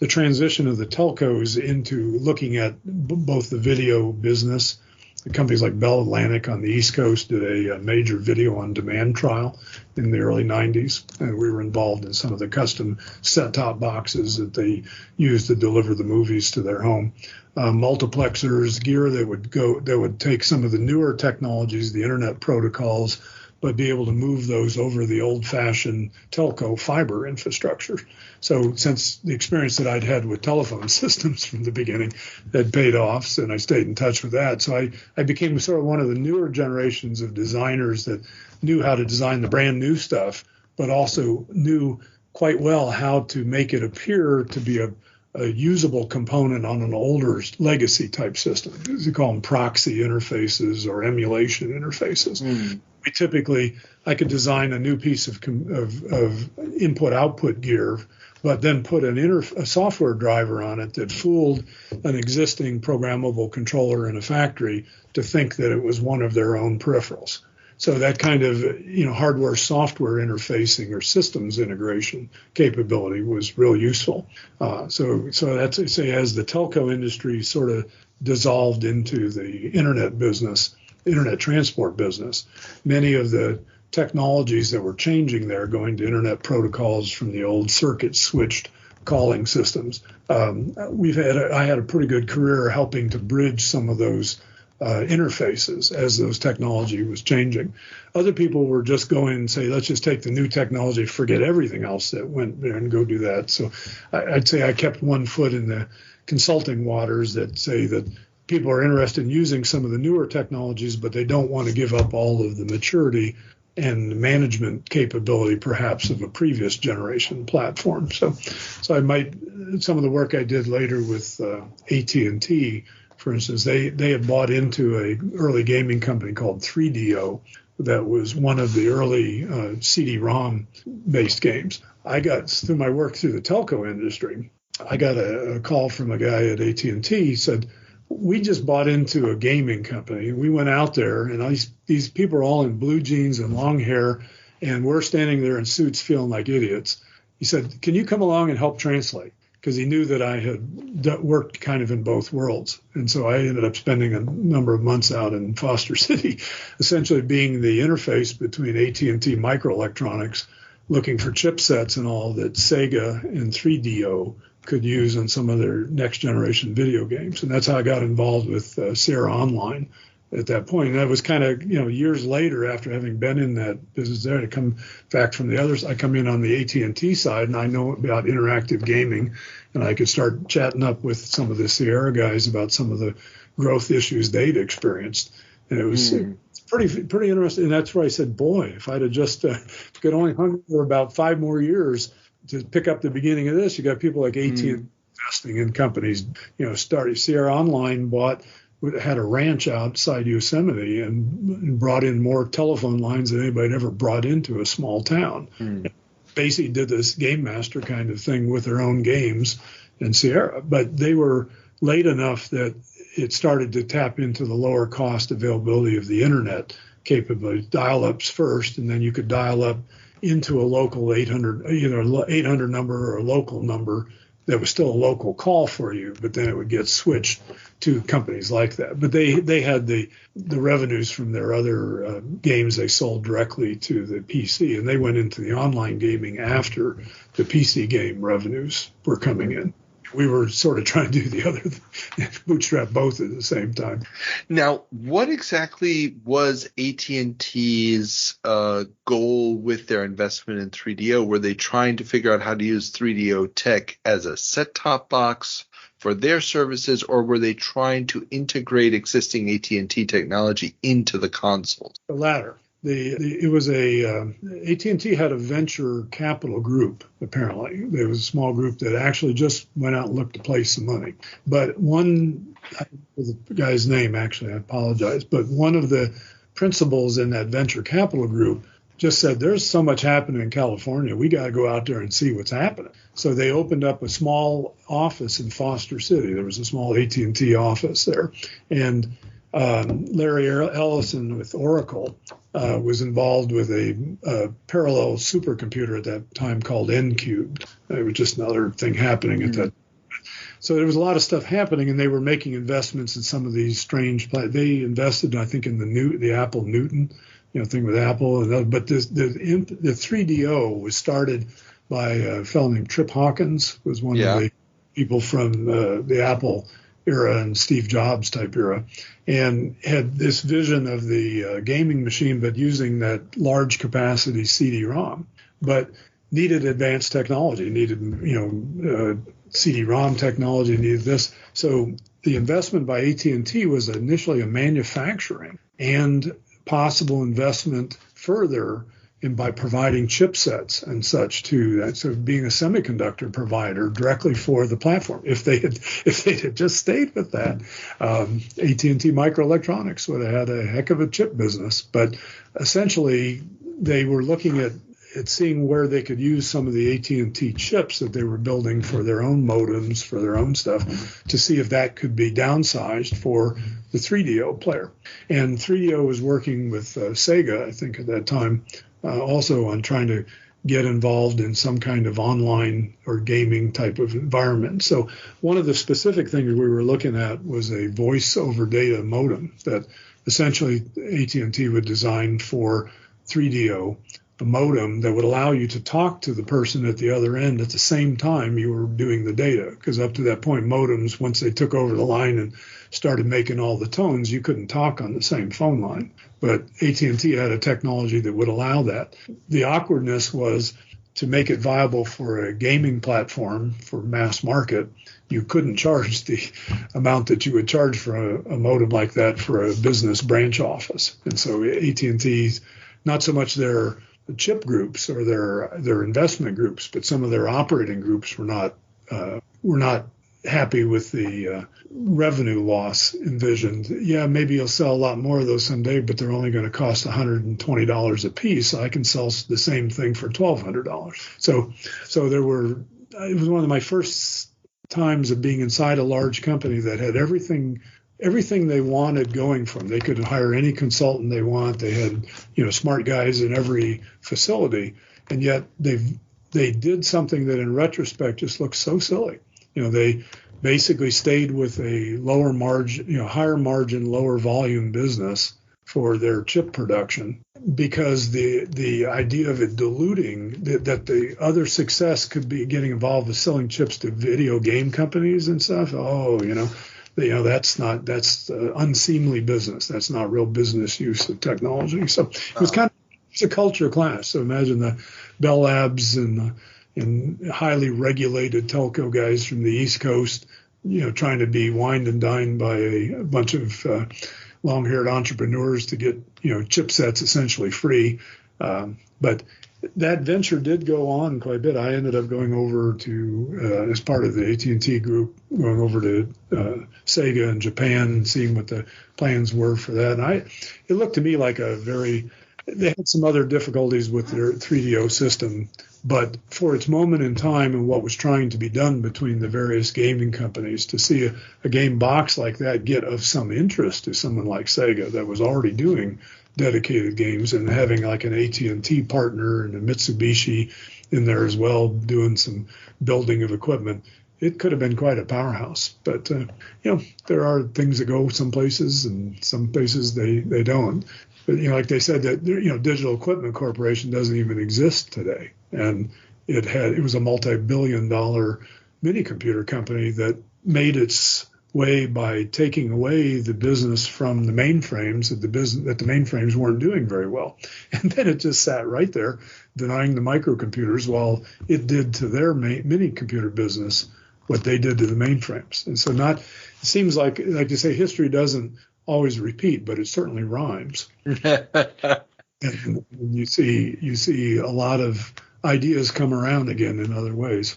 transition of the telcos into looking at both the video business. The companies like Bell Atlantic on the East Coast did a major video on demand trial in the early 90s. And we were involved in some of the custom set-top boxes that they used to deliver the movies to their home. Multiplexers, gear that would take some of the newer technologies, the internet protocols, but be able to move those over the old-fashioned telco fiber infrastructure. So since the experience that I'd had with telephone systems from the beginning had paid off, and I stayed in touch with that. So I became sort of one of the newer generations of designers that knew how to design the brand new stuff, but also knew quite well how to make it appear to be a usable component on an older legacy type system. We call them proxy interfaces or emulation interfaces. I could design a new piece of input-output gear, but then put a software driver on it that fooled an existing programmable controller in a factory to think that it was one of their own peripherals. So that kind of hardware-software interfacing or systems integration capability was real useful. So that's to say, as the telco industry sort of dissolved into the internet transport business, many of the technologies that were changing there, going to internet protocols from the old circuit switched calling systems. I had a pretty good career helping to bridge some of those interfaces as those technology was changing. Other people were just going and say, let's just take the new technology, forget everything else that went there and go do that. So I'd say I kept one foot in the consulting waters that say that people are interested in using some of the newer technologies, but they don't want to give up all of the maturity and management capability, perhaps, of a previous generation platform. So some of the work I did later with AT&T, for instance, they had bought into an early gaming company called 3DO that was one of the early CD-ROM based games. I got, through my work through the telco industry, I got a call from a guy at AT&T. He said, we just bought into a gaming company. We went out there, and these people are all in blue jeans and long hair, and we're standing there in suits feeling like idiots. He said, can you come along and help translate? Because he knew that I had worked kind of in both worlds. And so I ended up spending a number of months out in Foster City, essentially being the interface between AT&T Microelectronics, looking for chipsets and all that Sega and 3DO could use on some of their next generation video games. And that's how I got involved with Sierra Online at that point. And that was kind of, years later, after having been in that business there, to come back from the others. I come in on the AT&T side, and I know about interactive gaming, and I could start chatting up with some of the Sierra guys about some of the growth issues they'd experienced. And it was pretty interesting. And that's where I said, boy, if I'd have just could only hung for about 5 more years to pick up the beginning of this. You got people like AT&T investing in companies, started. Sierra Online had a ranch outside Yosemite and brought in more telephone lines than anybody had ever brought into a small town. Basically did this GameMaster kind of thing with their own games in Sierra, but they were late enough that it started to tap into the lower cost availability of the internet capability, dial-ups first, and then you could dial up into a local 800, either 800 number or a local number that was still a local call for you, but then it would get switched to companies like that. But they had the revenues from their other games they sold directly to the PC, and they went into the online gaming after the PC game revenues were coming in. We were sort of trying to do the other, bootstrap both at the same time. Now, what exactly was AT&T's goal with their investment in 3DO? Were they trying to figure out how to use 3DO tech as a set-top box for their services, or were they trying to integrate existing AT&T technology into the consoles? The latter. It was AT&T had a venture capital group, apparently. There was a small group that actually just went out and looked to place some money. But the guy's name, actually, I apologize, but one of the principals in that venture capital group just said, there's so much happening in California. We got to go out there and see what's happening. So they opened up a small office in Foster City. There was a small AT&T office there. And Larry Ellison with Oracle was involved with a parallel supercomputer at that time called N-Cubed. It was just another thing happening at that. So there was a lot of stuff happening, and they were making investments in some of these strange. They invested, I think, in the Apple Newton, thing with Apple. But the 3DO was started by a fellow named Trip Hawkins, was one of the people from the Apple era and Steve Jobs type era, and had this vision of the gaming machine, but using that large capacity CD-ROM, but needed advanced technology, needed CD-ROM technology, needed this. So the investment by AT&T was initially a manufacturing and possible investment further in by providing chipsets and such to that. So being a semiconductor provider directly for the platform. If they had just stayed with that, AT&T Microelectronics would have had a heck of a chip business. But essentially, they were looking at seeing where they could use some of the AT&T chips that they were building for their own modems, for their own stuff, to see if that could be downsized for the 3DO player. And 3DO was working with Sega, I think at that time, also on trying to get involved in some kind of online or gaming type of environment. So one of the specific things we were looking at was a voice over data modem that essentially AT&T would design for 3DO, a modem that would allow you to talk to the person at the other end at the same time you were doing the data. Because up to that point, modems, once they took over the line and started making all the tones, you couldn't talk on the same phone line. But AT&T had a technology that would allow that. The awkwardness was to make it viable for a gaming platform for mass market. You couldn't charge the amount that you would charge for a modem like that for a business branch office. And so AT&T, not so much their chip groups or their investment groups, but some of their operating groups were not happy with the revenue loss envisioned. Yeah, maybe you'll sell a lot more of those someday, but they're only going to cost $120 a piece. So I can sell the same thing for $1,200. So it was one of my first times of being inside a large company that had everything they wanted going for them. They could hire any consultant they want. They had, smart guys in every facility, and yet they did something that in retrospect just looks so silly. They basically stayed with a lower margin, higher margin, lower volume business for their chip production because the idea of it diluting that the other success could be getting involved with selling chips to video game companies and stuff. That's unseemly business. That's not real business use of technology. So it was it's a culture clash. So imagine the Bell Labs and highly regulated telco guys from the East Coast, trying to be wined and dined by a bunch of long-haired entrepreneurs to get, chipsets essentially free. But that venture did go on quite a bit. I ended up going over to, as part of the AT&T group, going over to Sega in Japan and seeing what the plans were for that. And it looked to me like they had some other difficulties with their 3DO system, but for its moment in time and what was trying to be done between the various gaming companies, to see a game box like that get of some interest to someone like Sega that was already doing dedicated games and having like an AT&T partner and a Mitsubishi in there as well doing some building of equipment, it could have been quite a powerhouse. But, there are things that go some places and some places they don't. But, like they said that, Digital Equipment Corporation doesn't even exist today. And it was a multi-billion-dollar minicomputer company that made its way by taking away the business from the mainframes that the mainframes weren't doing very well. And then it just sat right there denying the microcomputers while it did to their minicomputer business what they did to the mainframes. And so it seems like you say, history doesn't always repeat, but it certainly rhymes. And you see a lot of ideas come around again in other ways.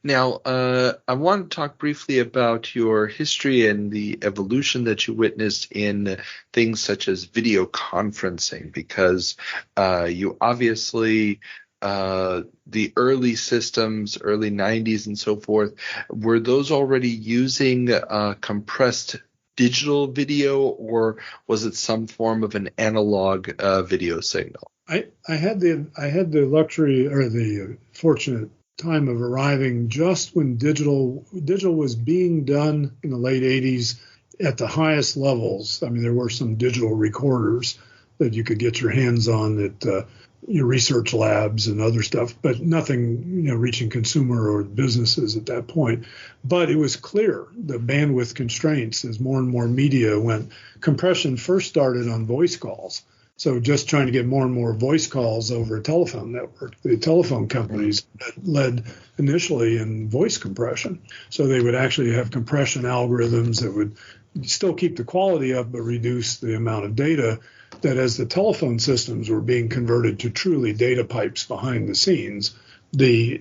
Now, I want to talk briefly about your history and the evolution that you witnessed in things such as video conferencing, because you obviously, the early systems, early 90s and so forth, were those already using compressed digital video, or was it some form of an analog video signal? I had the luxury or the fortunate time of arriving just when digital was being done in the late 80s at the highest levels. I mean, there were some digital recorders that you could get your hands on at your research labs and other stuff, but nothing, reaching consumer or businesses at that point. But it was clear the bandwidth constraints as more and more media went. Compression first started on voice calls. So just trying to get more and more voice calls over a telephone network. The telephone companies led initially in voice compression. So they would actually have compression algorithms that would still keep the quality up but reduce the amount of data, that as the telephone systems were being converted to truly data pipes behind the scenes, the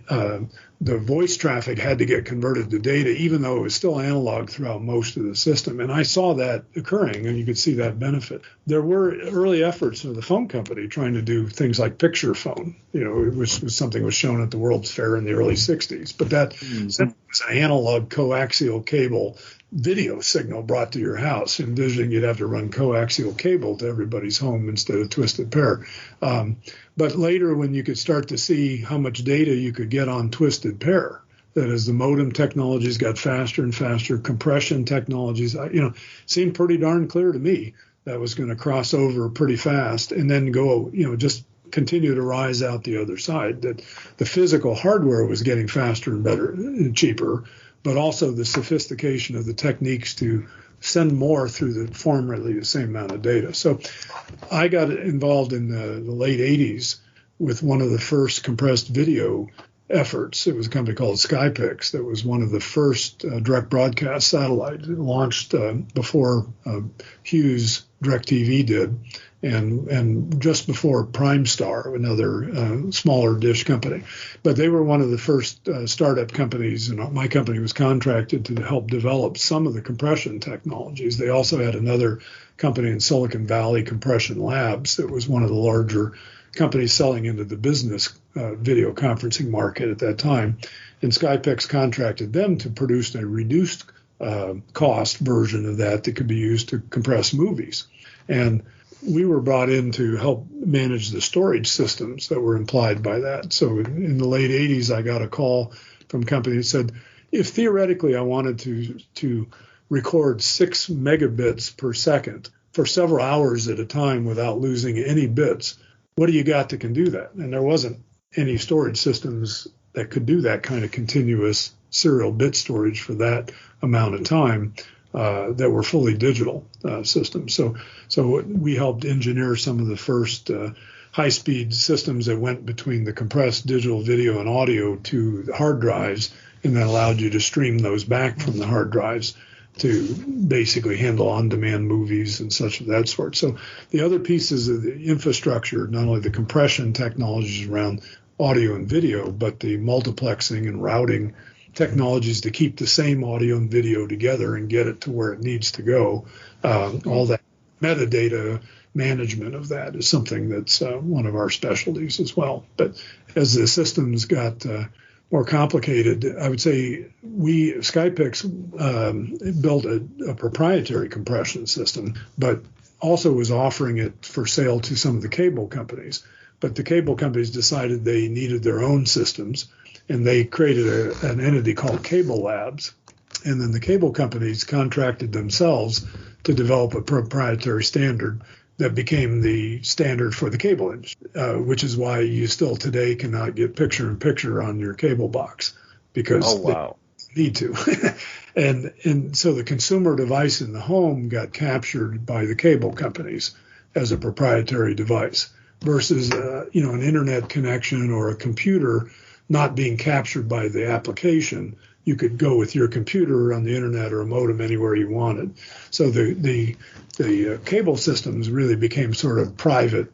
voice traffic had to get converted to data, even though it was still analog throughout most of the system. And I saw that occurring, and you could see that benefit. There were early efforts of the phone company trying to do things like picture phone, which was something that was shown at the World's Fair in the early 60s. But that was an analog coaxial cable video signal brought to your house, envisioning you'd have to run coaxial cable to everybody's home instead of twisted pair. But later, when you could start to see how much data you could get on twisted pair, that as the modem technologies got faster and faster, compression technologies, seemed pretty darn clear to me that was going to cross over pretty fast and then go, just continue to rise out the other side, that the physical hardware was getting faster and better and cheaper, but also the sophistication of the techniques to send more through the formerly the same amount of data. So I got involved in the late 80s with one of the first compressed video efforts. It was a company called Skypix that was one of the first direct broadcast satellites. It launched before Hughes DirecTV did, and just before Primestar, another smaller dish company. But they were one of the first startup companies, and my company was contracted to help develop some of the compression technologies. They also had another company in Silicon Valley, Compression Labs, that was one of the larger companies selling into the business video conferencing market at that time. And Skypix contracted them to produce a reduced cost version of that could be used to compress movies. And we were brought in to help manage the storage systems that were implied by that. So in the late 80s, I got a call from a company that said, if theoretically I wanted to record 6 megabits per second for several hours at a time without losing any bits, what do you got that can do that? And there wasn't any storage systems that could do that kind of continuous serial bit storage for that amount of time. That were fully digital systems. So we helped engineer some of the first high-speed systems that went between the compressed digital video and audio to the hard drives, and then allowed you to stream those back from the hard drives to basically handle on-demand movies and such of that sort. So the other pieces of the infrastructure, not only the compression technologies around audio and video, but the multiplexing and routing technologies to keep the same audio and video together and get it to where it needs to go. All that metadata management of that is something that's one of our specialties as well. But as the systems got more complicated, I would say Skypix built a proprietary compression system, but also was offering it for sale to some of the cable companies. But the cable companies decided they needed their own systems, and they created an entity called Cable Labs. And then the cable companies contracted themselves to develop a proprietary standard that became the standard for the cable industry, which is why you still today cannot get picture-in-picture on your cable box because they need to. and so the consumer device in the home got captured by the cable companies as a proprietary device versus an internet connection or a computer not being captured by the application. You could go with your computer on the internet or a modem anywhere you wanted. So the cable systems really became sort of private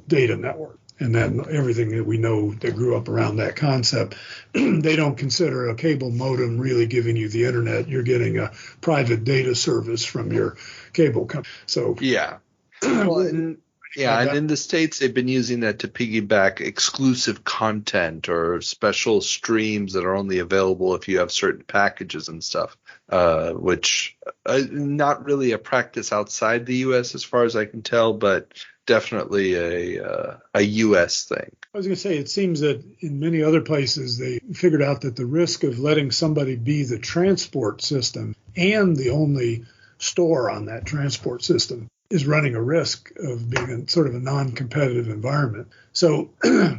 data network. and then everything that we know that grew up around that concept. They don't consider a cable modem really giving you the internet. You're getting a private data service from your cable company. So yeah. Well, and in the States, they've been using that to piggyback exclusive content or special streams that are only available if you have certain packages and stuff, which not really a practice outside the U.S. as far as I can tell, but definitely a U.S. thing. I was going to say, it seems that in many other places, they figured out that the risk of letting somebody be the transport system and the only store on that transport system is running a risk of being in sort of a non-competitive environment. So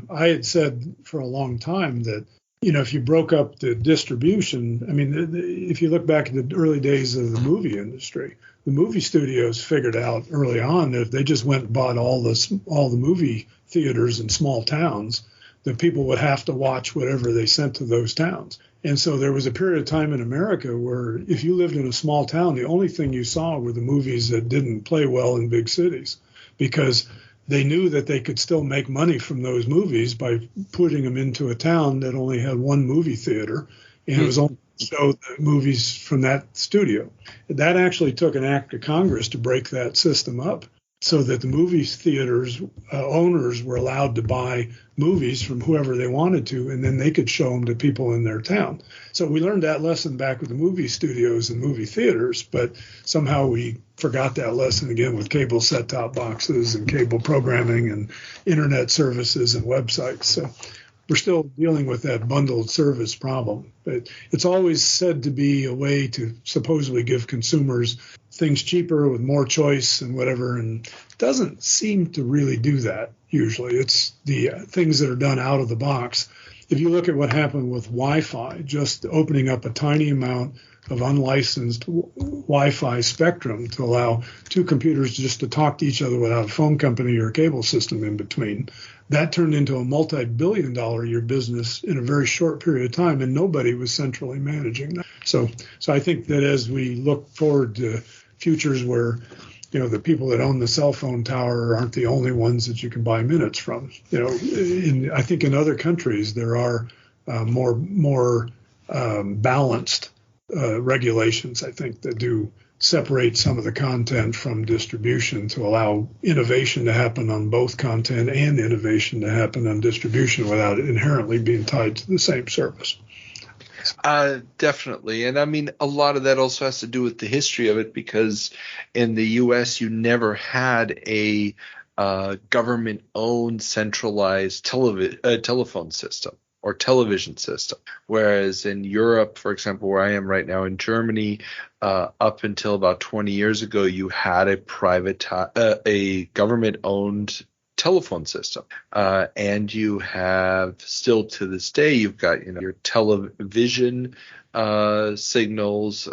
I had said for a long time that, if you broke up the distribution, I mean, if you look back at the early days of the movie industry, the movie studios figured out early on that if they just went and bought all the movie theaters in small towns, that people would have to watch whatever they sent to those towns. And so there was a period of time in America where if you lived in a small town, the only thing you saw were the movies that didn't play well in big cities, because they knew that they could still make money from those movies by putting them into a town that only had one movie theater, and it was only show the movies from that studio. That actually took an act of Congress to break that system up, so that the movie theaters owners were allowed to buy movies from whoever they wanted to, and then they could show them to people in their town. So we learned that lesson back with the movie studios and movie theaters, but somehow we forgot that lesson again with cable set-top boxes and cable programming and internet services and websites. So we're still dealing with that bundled service problem. But it's always said to be a way to supposedly give consumers things cheaper with more choice and whatever, and it doesn't seem to really do that usually. It's the things that are done out of the box. If you look at what happened with Wi-Fi, just opening up a tiny amount of unlicensed Wi-Fi spectrum to allow two computers just to talk to each other without a phone company or a cable system in between, that turned into a multi-billion-dollar-a-year business in a very short period of time, and nobody was centrally managing that. So I think that as we look forward to futures where, the people that own the cell phone tower aren't the only ones that you can buy minutes from. I think in other countries there are more balanced regulations, I think, that do separate some of the content from distribution to allow innovation to happen on both content and innovation to happen on distribution without inherently being tied to the same service. Definitely. And I mean, a lot of that also has to do with the history of it, because in the U.S. you never had a government-owned centralized telephone system or television system. Whereas in Europe, for example, where I am right now in Germany, up until about 20 years ago, you had a government-owned telephone system, and you have still to this day, you've got your television signals.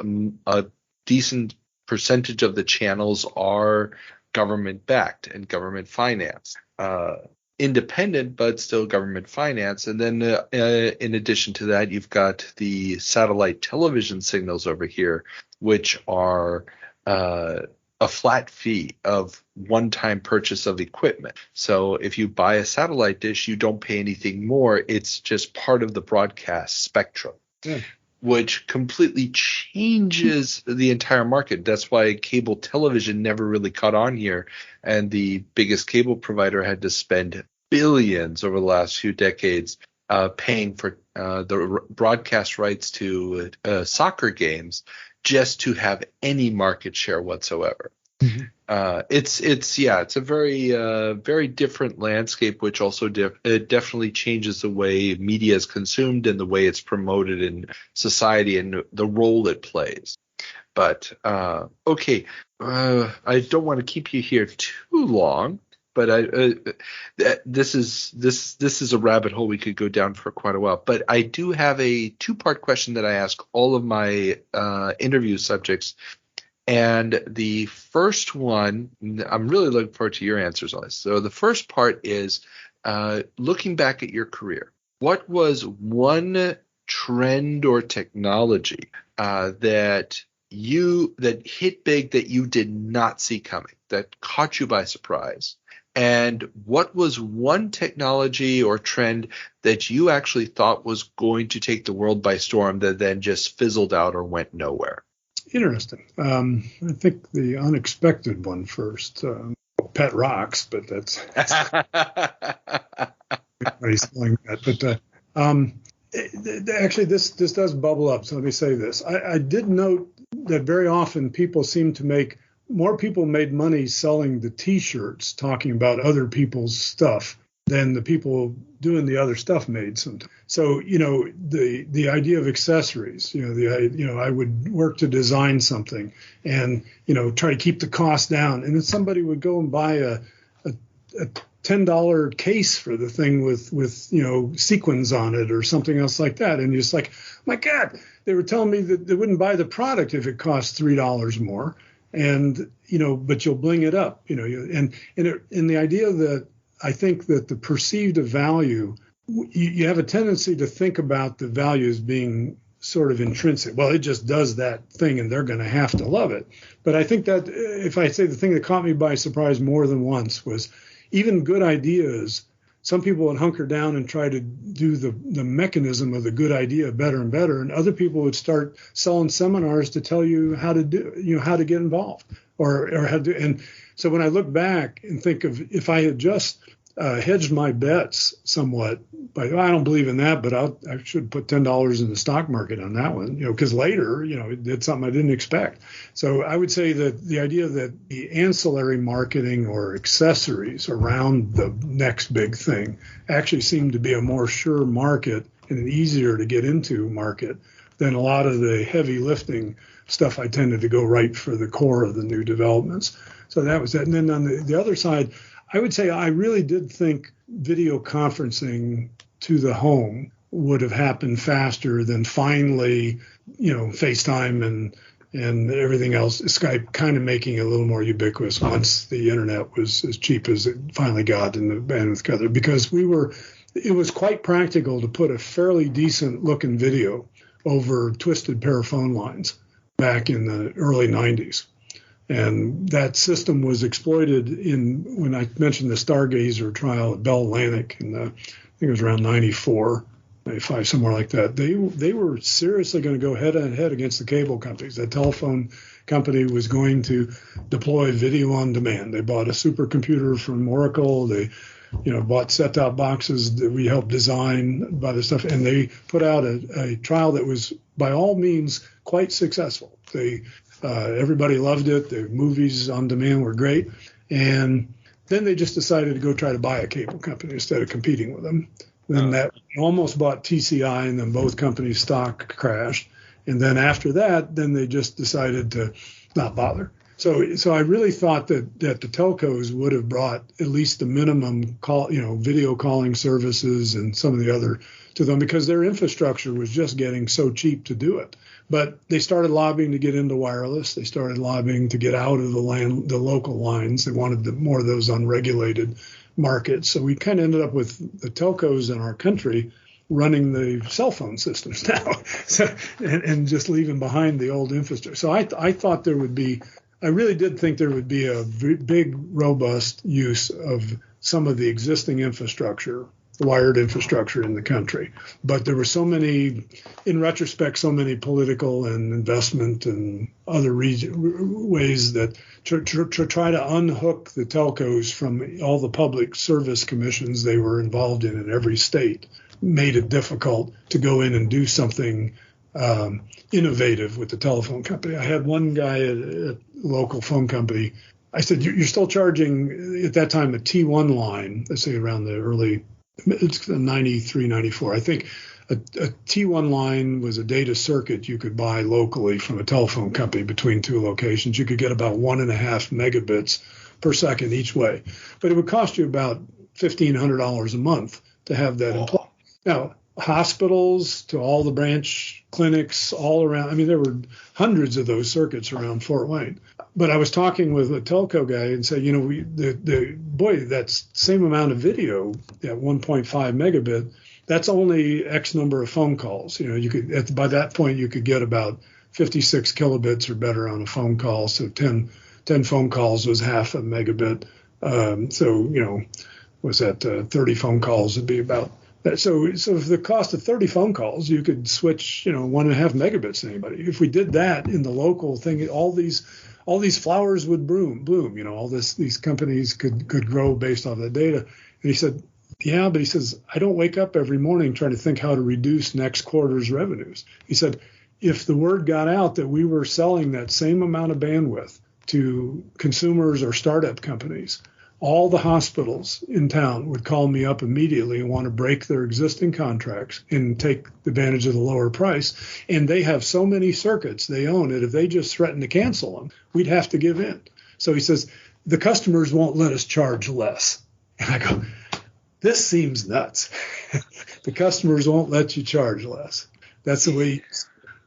A decent percentage of the channels are government backed and government financed, independent but still government financed. And then in addition to that, you've got the satellite television signals over here, which are a flat fee of one-time purchase of equipment. So if you buy a satellite dish, you don't pay anything more. It's just part of the broadcast spectrum, which completely changes the entire market. That's why cable television never really caught on here, and the biggest cable provider had to spend billions over the last few decades paying for the broadcast rights to soccer games just to have any market share whatsoever. Mm-hmm. It's a very different landscape, which also it definitely changes the way media is consumed and the way it's promoted in society and the role it plays. But okay, I don't want to keep you here too long, but this is a rabbit hole we could go down for quite a while. But I do have a two-part question that I ask all of my interview subjects. And the first one, I'm really looking forward to your answers on this. So the first part is looking back at your career. What was one trend or technology that hit big that you did not see coming, that caught you by surprise, And what was one technology or trend that you actually thought was going to take the world by storm that then just fizzled out or went nowhere? Interesting. I think the unexpected one first. Pet rocks, but that's everybody's selling that. But actually, this does bubble up. So let me say this. I did note that very often more people made money selling the T-shirts, talking about other people's stuff, than the people doing the other stuff made sometimes. So, the idea of accessories, I would work to design something and, try to keep the cost down. And then somebody would go and buy a $10 case for the thing with sequins on it or something else like that. And you're just like, my God, they were telling me that they wouldn't buy the product if it cost $3 more. And, but you'll bling it up, and the idea that I think that the perceived value, you have a tendency to think about the value as being sort of intrinsic. Well, it just does that thing and they're going to have to love it. But I think that if I say the thing that caught me by surprise more than once was even good ideas, some people would hunker down and try to do the mechanism of the good idea better and better. And other people would start selling seminars to tell you how to do, how to get involved or how to do. And so when I look back and think of if I had just hedged my bets somewhat, but I don't believe in that, but I should put $10 in the stock market on that one, because later, it did something I didn't expect. So I would say that the idea that the ancillary marketing or accessories around the next big thing actually seemed to be a more sure market and an easier to get into market than a lot of the heavy lifting stuff. I tended to go right for the core of the new developments. So that was that. And then on the other side, I would say I really did think video conferencing to the home would have happened faster than finally, FaceTime and everything else, Skype kind of making it a little more ubiquitous once the internet was as cheap as it finally got and the bandwidth gathered, because it was quite practical to put a fairly decent looking video over twisted pair of phone lines back in the early 90s. And that system was exploited when I mentioned the Stargazer trial at Bell Atlantic, I think it was around 94, 95, somewhere like that. They were seriously going to go head on head against the cable companies. The telephone company was going to deploy video on demand. They bought a supercomputer from Oracle. They bought set-top boxes that we helped design by the stuff, and they put out a trial that was by all means quite successful. Everybody loved it. The movies on demand were great. And then they just decided to go try to buy a cable company instead of competing with them. Then that almost bought TCI, and then both companies' stock crashed. And then after that, then they just decided to not bother. So I really thought that the telcos would have brought at least the minimum video calling services and some of the other to them, because their infrastructure was just getting so cheap to do it. But they started lobbying to get into wireless. They started lobbying to get out of the local lines. They wanted more of those unregulated markets. So we kind of ended up with the telcos in our country running the cell phone systems now, and just leaving behind the old infrastructure. So I thought I really did think there would be a big, robust use of some of the existing infrastructure, wired infrastructure in the country. But there were in retrospect, so many political and investment and other ways that to try to unhook the telcos from all the public service commissions they were involved in every state made it difficult to go in and do something innovative with the telephone company. I had one guy at a local phone company. I said, you're still charging at that time a T1 line, let's say around the early, it's 93, 94. I think a T1 line was a data circuit you could buy locally from a telephone company between two locations. You could get about 1.5 megabits per second each way, but it would cost you about $1,500 a month to have that in place. Now, hospitals to all the branch clinics all around. I mean, there were hundreds of those circuits around Fort Wayne. But I was talking with a telco guy and said, that same amount of video at 1.5 megabit, that's only X number of phone calls. You could by that point you could get about 56 kilobits or better on a phone call. So 10 phone calls was half a megabit. So, was that 30 phone calls would be about that. So if the cost of 30 phone calls, you could switch, 1.5 megabits to anybody. If we did that in the local thing, all these flowers would bloom, these companies could grow based off that data. And he said, yeah, but he says, I don't wake up every morning trying to think how to reduce next quarter's revenues. He said, if the word got out that we were selling that same amount of bandwidth to consumers or startup companies, all the hospitals in town would call me up immediately and want to break their existing contracts and take advantage of the lower price. And they have so many circuits they own it. If they just threaten to cancel them, we'd have to give in. So he says, the customers won't let us charge less. And I go, this seems nuts. The customers won't let you charge less. That's the way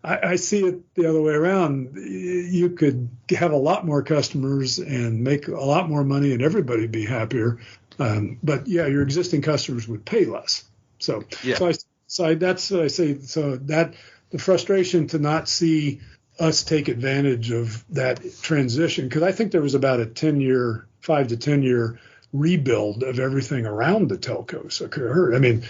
I see it the other way around. You could have a lot more customers and make a lot more money and everybody be happier. But yeah, your existing customers would pay less. So that's what I say. So that the frustration to not see us take advantage of that transition, because I think there was about a 5 to 10 year rebuild of everything around the telcos occurred. I mean,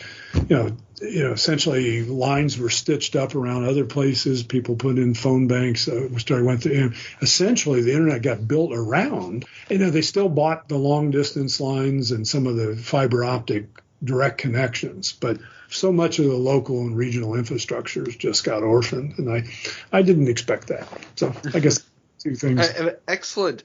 essentially lines were stitched up around other places. People put in phone banks. Essentially, the internet got built around. They still bought the long distance lines and some of the fiber optic direct connections, but so much of the local and regional infrastructures just got orphaned, and I didn't expect that. So I guess two things. Excellent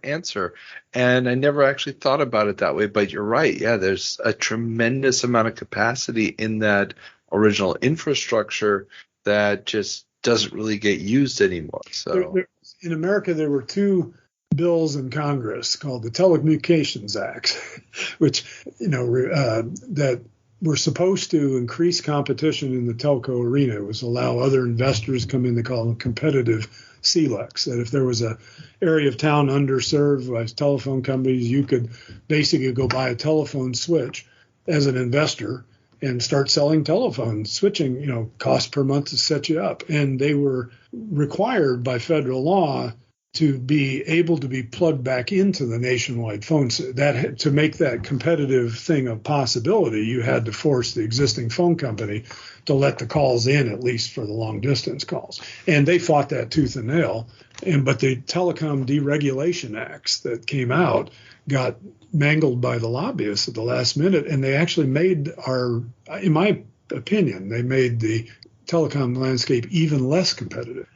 answer. And I never actually thought about it that way, but you're right. Yeah, there's a tremendous amount of capacity in that original infrastructure that just doesn't really get used anymore. So in America, there were two bills in Congress called the Telecommunications Act, which, that were supposed to increase competition in the telco arena. It was allow other investors come in. They call them competitive CLECs, that if there was a area of town underserved by telephone companies, you could basically go buy a telephone switch as an investor and start selling telephone switching, cost per month to set you up. And they were required by federal law to be able to be plugged back into the nationwide phones. That to make that competitive thing a possibility, you had to force the existing phone company to let the calls in, at least for the long distance calls. And they fought that tooth and nail. But the Telecom Deregulation Acts that came out got mangled by the lobbyists at the last minute. And they actually made in my opinion, they made the telecom landscape even less competitive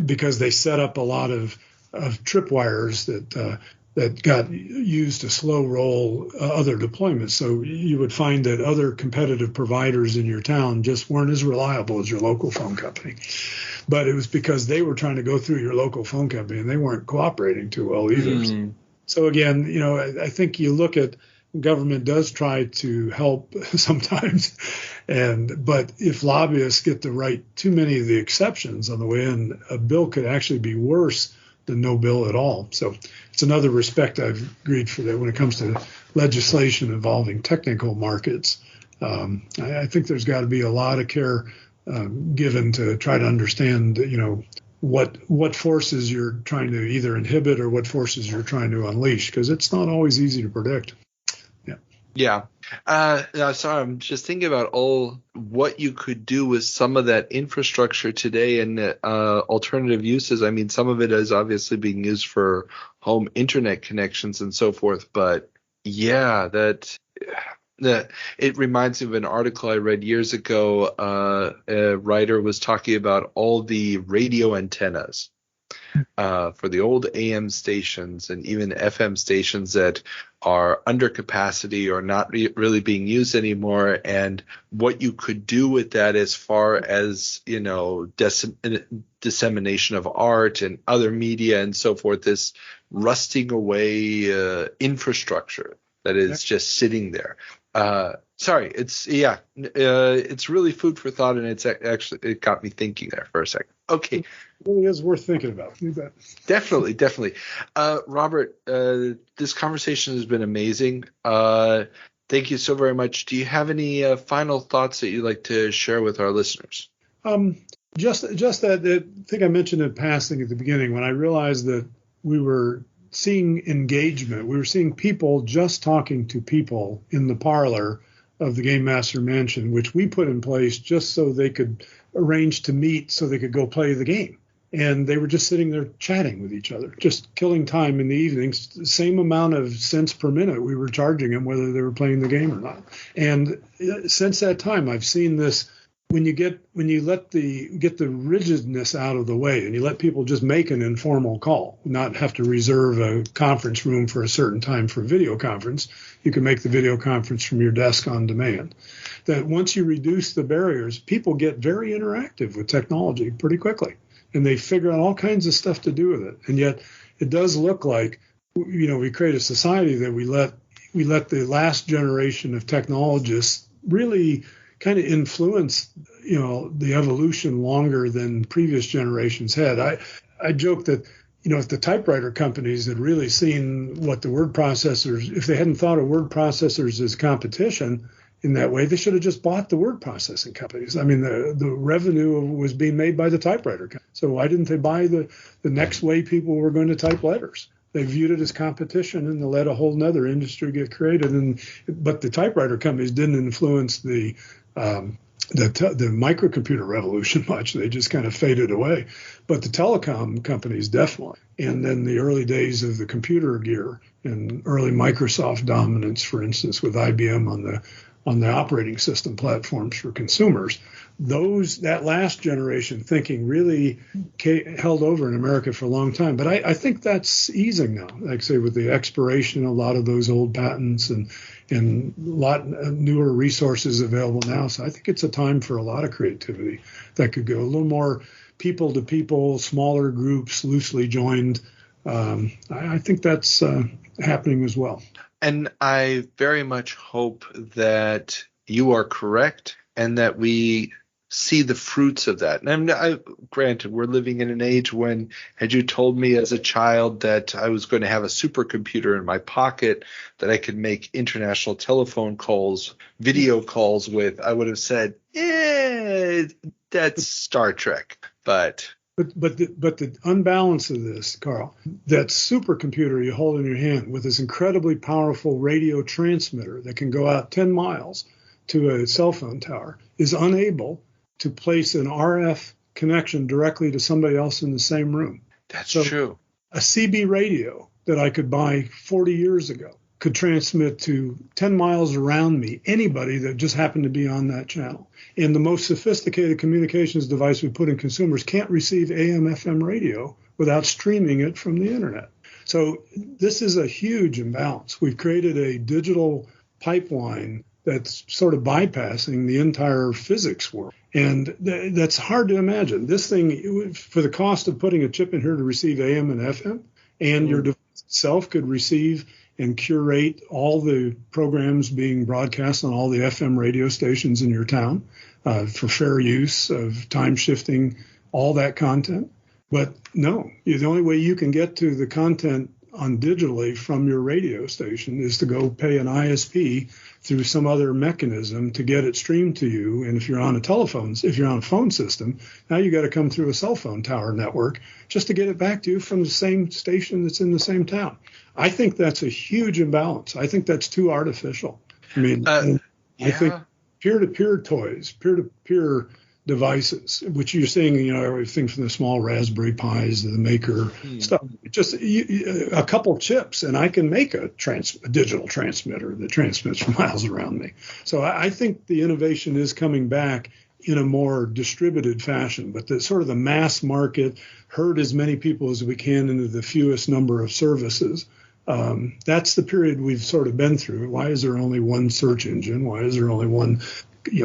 because they set up a lot of tripwires that got used to slow roll other deployments. So you would find that other competitive providers in your town just weren't as reliable as your local phone company. But it was because they were trying to go through your local phone company and they weren't cooperating too well either. So again, I think you look at government does try to help sometimes, but if lobbyists get to write too many of the exceptions on the way in, a bill could actually be worse than no bill at all. So it's another respect I've agreed for that when it comes to legislation involving technical markets. I think there's got to be a lot of care given to try to understand, what forces you're trying to either inhibit or what forces you're trying to unleash, because it's not always easy to predict. Yeah. Sorry, I'm just thinking about what you could do with some of that infrastructure today and alternative uses. I mean, some of it is obviously being used for home internet connections and so forth. But yeah, that it reminds me of an article I read years ago. A writer was talking about all the radio antennas for the old AM stations and even FM stations that are under capacity or not really being used anymore, and what you could do with that as far as, dissemination of art and other media and so forth, this rusting away infrastructure that is just sitting there. It's really food for thought, and it got me thinking there for a second. Okay. It really is worth thinking about. You bet. Definitely. Robert, this conversation has been amazing. Thank you so very much. Do you have any final thoughts that you'd like to share with our listeners? Just that I think I mentioned in passing at the beginning when I realized that we were seeing engagement. We were seeing people just talking to people in the parlor of the GameMaster mansion, which we put in place just so they could arrange to meet so they could go play the game. And they were just sitting there chatting with each other, just killing time in the evenings. The same amount of cents per minute we were charging them, whether they were playing the game or not. And since that time, I've seen this. When you get the rigidness out of the way, and you let people just make an informal call, not have to reserve a conference room for a certain time for a video conference, you can make the video conference from your desk on demand. That once you reduce the barriers, people get very interactive with technology pretty quickly, and they figure out all kinds of stuff to do with it. And yet, it does look like, we create a society that we let the last generation of technologists really kind of influence, the evolution longer than previous generations had. I joke that, if the typewriter companies had really seen what the word processors, if they hadn't thought of word processors as competition in that way, they should have just bought the word processing companies. I mean, the revenue was being made by the typewriter company. So why didn't they buy the next way people were going to type letters? They viewed it as competition and they let a whole nother industry get created. But the typewriter companies didn't influence the microcomputer revolution much. They just kind of faded away. But the telecom companies definitely. And then the early days of the computer gear and early Microsoft dominance, for instance, with IBM on the operating system platforms for consumers, that last generation thinking really held over in America for a long time. But I think that's easing now, like I say, with the expiration of a lot of those old patents and a lot newer resources available now. So I think it's a time for a lot of creativity that could go a little more people to people, smaller groups, loosely joined. I think that's happening as well. And I very much hope that you are correct and that we see the fruits of that. And granted, we're living in an age when, had you told me as a child that I was going to have a supercomputer in my pocket that I could make international telephone calls, video calls with, I would have said, that's Star Trek. But the unbalance of this, Carl, that supercomputer you hold in your hand with this incredibly powerful radio transmitter that can go out 10 miles to a cell phone tower is unable to place an RF connection directly to somebody else in the same room. That's true. A CB radio that I could buy 40 years ago could transmit to 10 miles around me, anybody that just happened to be on that channel. And the most sophisticated communications device we put in consumers can't receive AM, FM radio without streaming it from the internet. So this is a huge imbalance. We've created a digital pipeline that's sort of bypassing the entire physics world. And that's hard to imagine. This thing, for the cost of putting a chip in here to receive AM and FM, and your device itself could receive and curate all the programs being broadcast on all the FM radio stations in your town for fair use of time shifting, all that content. But no, the only way you can get to the content on digitally from your radio station is to go pay an ISP through some other mechanism to get it streamed to you. And if you're on a phone system, now you got to come through a cell phone tower network just to get it back to you from the same station that's in the same town. I think that's a huge imbalance. I think that's too artificial. I mean, I think peer-to-peer toys, peer-to-peer devices, which you're seeing, everything from the small Raspberry Pis to the Maker stuff, just a couple chips, and I can make a digital transmitter that transmits for miles around me. So I think the innovation is coming back in a more distributed fashion, but the sort of the mass market, herd as many people as we can into the fewest number of services. That's the period we've sort of been through. Why is there only one search engine? Why is there only one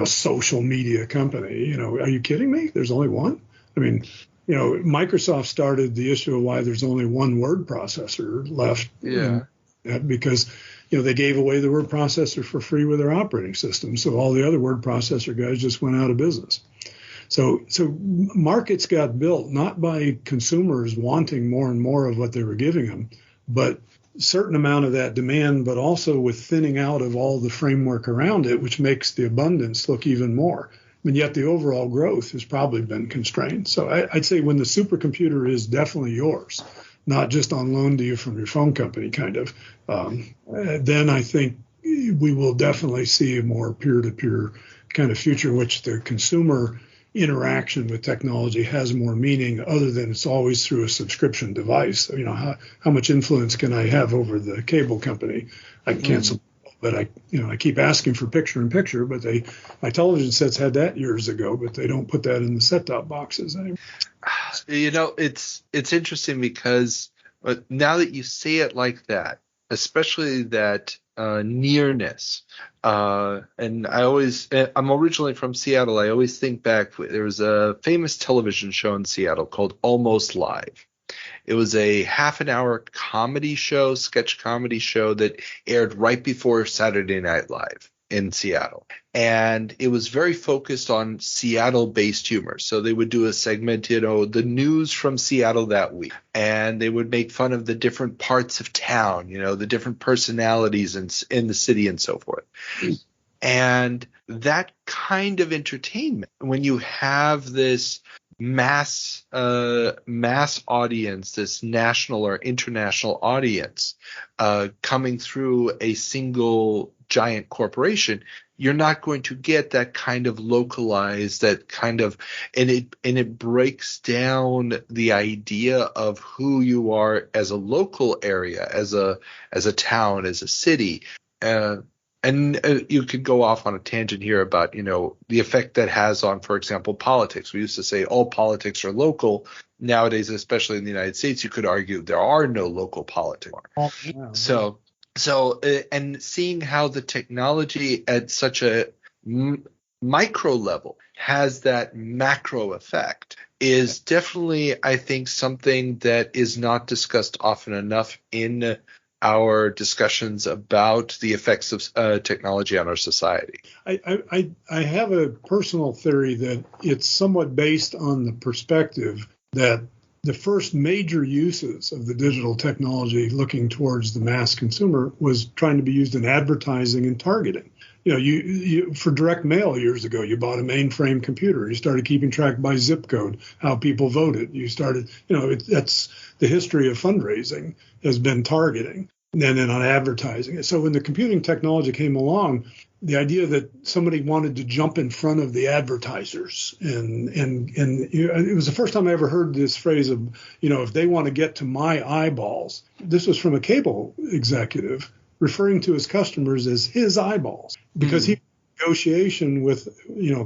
social media company? Are you kidding me? There's only one. I mean, Microsoft started the issue of why there's only one word processor left. Yeah. Because, they gave away the word processor for free with their operating system. So all the other word processor guys just went out of business. So markets got built not by consumers wanting more and more of what they were giving them, but certain amount of that demand, but also with thinning out of all the framework around it, which makes the abundance look even more. And yet the overall growth has probably been constrained. So I'd say when the supercomputer is definitely yours, not just on loan to you from your phone company kind of, then I think we will definitely see a more peer-to-peer kind of future in which the consumer interaction with technology has more meaning other than it's always through a subscription device. You know, how much influence can I have over the cable company? I can cancel, but I keep asking for picture-in-picture, but my television sets had that years ago, but they don't put that in the set-top boxes anymore. You know, it's interesting because now that you say it like that, especially that nearness, and I'm originally from Seattle. I always think back. There was a famous television show in Seattle called Almost Live. It was a half an hour sketch comedy show that aired right before Saturday Night Live in Seattle. And it was very focused on Seattle-based humor. So they would do a segment, the news from Seattle that week. And they would make fun of the different parts of town, the different personalities in the city and so forth. And that kind of entertainment, when you have this mass audience, this national or international audience coming through a single giant corporation, you're not going to get that kind of localized, that kind of, and it breaks down the idea of who you are as a local area, as a town, as a city. And you could go off on a tangent here about, the effect that has on, for example, politics. We used to say all politics are local. Nowadays, especially in the United States, you could argue there are no local politics. So, and seeing how the technology at such a micro level has that macro effect is definitely, I think, something that is not discussed often enough in our discussions about the effects of technology on our society. I have a personal theory that it's somewhat based on the perspective that the first major uses of the digital technology looking towards the mass consumer was trying to be used in advertising and targeting. You for direct mail years ago, you bought a mainframe computer. You started keeping track by zip code, how people voted. You started, that's the history of fundraising has been targeting and then on advertising. So when the computing technology came along, the idea that somebody wanted to jump in front of the advertisers and it was the first time I ever heard this phrase of, if they want to get to my eyeballs. This was from a cable executive referring to his customers as his eyeballs because he negotiation with,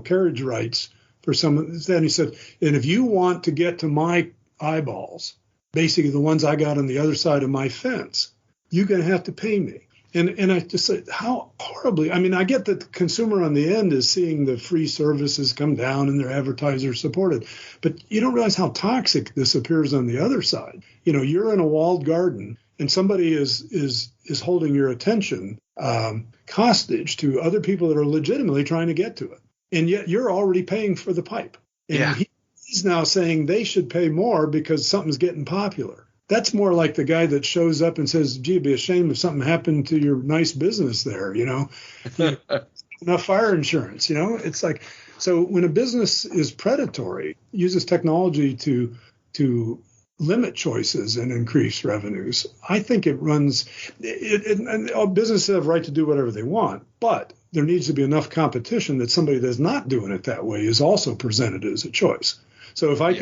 carriage rights for some. Then he said, and if you want to get to my eyeballs, basically the ones I got on the other side of my fence, you're going to have to pay me. And I just said, how horribly, I get that the consumer on the end is seeing the free services come down and their advertisers supported, but you don't realize how toxic this appears on the other side. You're in a walled garden and somebody is holding your attention hostage to other people that are legitimately trying to get to it. And yet you're already paying for the pipe. And he's now saying they should pay more because something's getting popular. That's more like the guy that shows up and says, gee, it'd be a shame if something happened to your nice business there, enough fire insurance, It's like, so when a business is predatory, uses technology to limit choices and increase revenues, I think it runs, and businesses have a right to do whatever they want, but there needs to be enough competition that somebody that's not doing it that way is also presented as a choice. So if I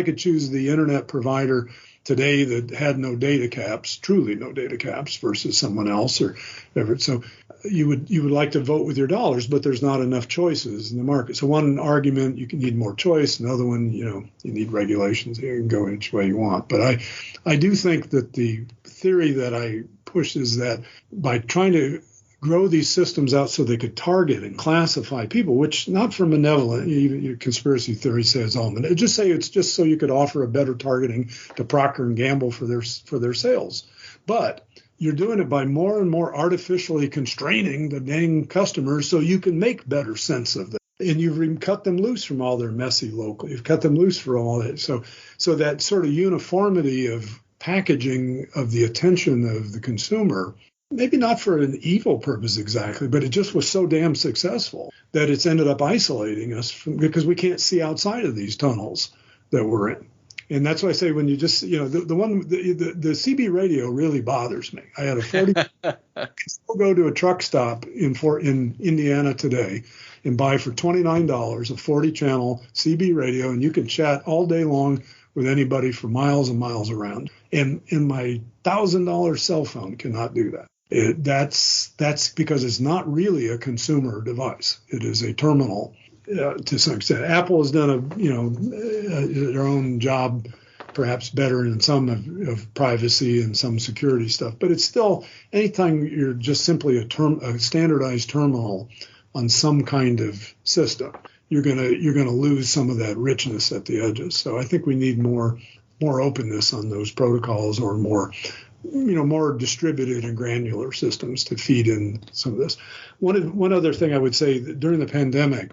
could choose the internet provider today that had no data caps, truly no data caps versus someone else or whatever. So you would like to vote with your dollars, but there's not enough choices in the market. So one argument, you can need more choice. Another one, you need regulations. You can go each way you want. But I do think that the theory that I push is that by trying to grow these systems out so they could target and classify people, which not for malevolent, your conspiracy theory says, just say it's just so you could offer a better targeting to Procter and Gamble for their sales. But you're doing it by more and more artificially constraining the dang customers so you can make better sense of them. And you've cut them loose from all their messy local. You've cut them loose for all that. So that sort of uniformity of packaging of the attention of the consumer, maybe not for an evil purpose exactly, but it just was so damn successful that it's ended up isolating us because we can't see outside of these tunnels that we're in. And that's why I say when you just, the CB radio really bothers me. I had a 40, I still go to a truck stop in Indiana today and buy for $29 a 40 channel CB radio, and you can chat all day long with anybody for miles and miles around. And my $1,000 cell phone cannot do that. That's because it's not really a consumer device. It is a terminal to some extent. Apple has done their own job, perhaps better in some of privacy and some security stuff. But it's still, anytime you're just simply a standardized terminal on some kind of system, you're gonna lose some of that richness at the edges. So I think we need more openness on those protocols, or more distributed and granular systems to feed in some of this. One other thing I would say, that during the pandemic,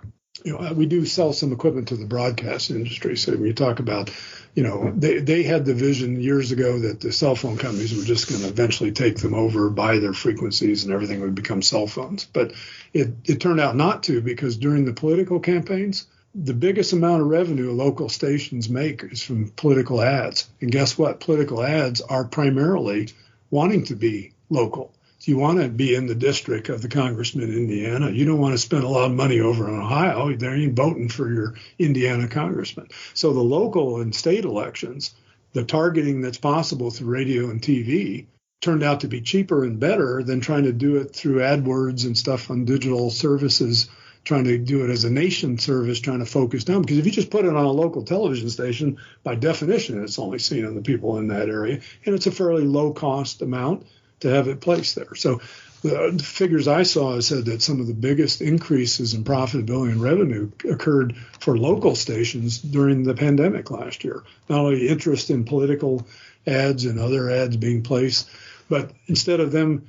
we do sell some equipment to the broadcast industry. So when you talk about, they had the vision years ago that the cell phone companies were just going to eventually take them over, buy their frequencies, and everything would become cell phones. But it turned out not to, because during the political campaigns, the biggest amount of revenue local stations make is from political ads. And guess what? Political ads are primarily wanting to be local. So you want to be in the district of the congressman in Indiana. You don't want to spend a lot of money over in Ohio. They ain't voting for your Indiana congressman. So the local and state elections, the targeting that's possible through radio and TV, turned out to be cheaper and better than trying to do it through AdWords and stuff on digital services, trying to do it as a nation service, trying to focus down. Because if you just put it on a local television station, by definition, it's only seen on the people in that area. And it's a fairly low cost amount to have it placed there. So the figures I saw said that some of the biggest increases in profitability and revenue occurred for local stations during the pandemic last year. Not only interest in political ads and other ads being placed, but instead of them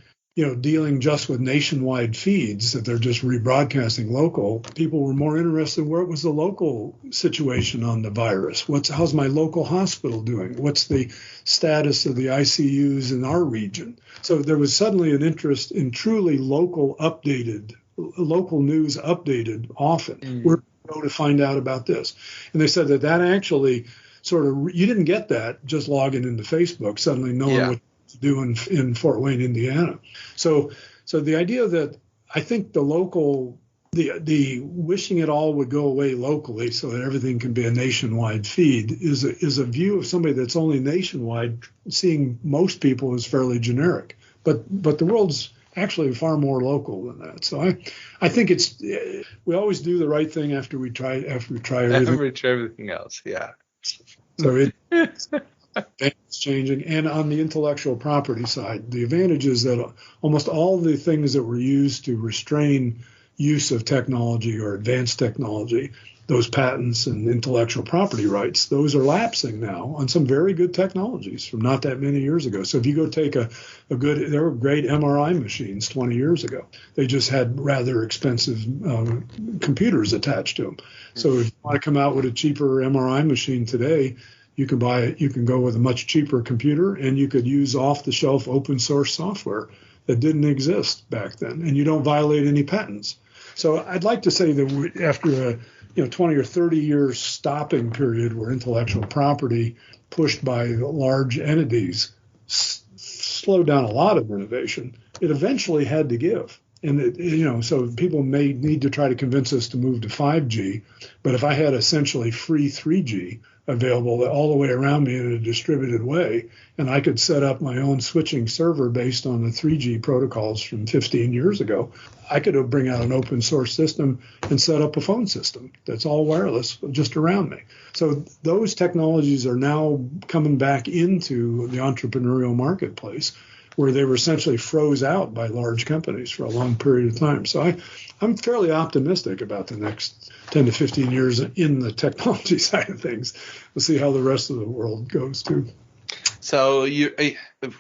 dealing just with nationwide feeds that they're just rebroadcasting local, people were more interested in what was the local situation on the virus. How's my local hospital doing? What's the status of the ICUs in our region? So there was suddenly an interest in truly local news updated often. Where do you go to find out about this? And they said that actually you didn't get that just logging into Facebook, suddenly knowing what do in Fort Wayne, Indiana. So the idea that I think the wishing it all would go away locally so that everything can be a nationwide feed is a view of somebody that's only nationwide, seeing most people as fairly generic. But the world's actually far more local than that. So I think we always do the right thing after we try everything else. Yeah. So it's changing. And on the intellectual property side, the advantage is that almost all the things that were used to restrain use of technology or advanced technology, those patents and intellectual property rights, those are lapsing now on some very good technologies from not that many years ago. So if you go take there were great MRI machines 20 years ago. They just had rather expensive computers attached to them. So if you want to come out with a cheaper MRI machine today, you can go with a much cheaper computer, and you could use off-the-shelf open source software that didn't exist back then, and you don't violate any patents. So I'd like to say that after a 20 or 30 year stopping period where intellectual property pushed by large entities slowed down a lot of innovation, it eventually had to give. And so people may need to try to convince us to move to 5G, but if I had essentially free 3G available all the way around me in a distributed way, and I could set up my own switching server based on the 3G protocols from 15 years ago, I could bring out an open source system and set up a phone system that's all wireless just around me. So those technologies are now coming back into the entrepreneurial marketplace, where they were essentially froze out by large companies for a long period of time. So I'm fairly optimistic about the next 10 to 15 years in the technology side of things. We'll see how the rest of the world goes too. So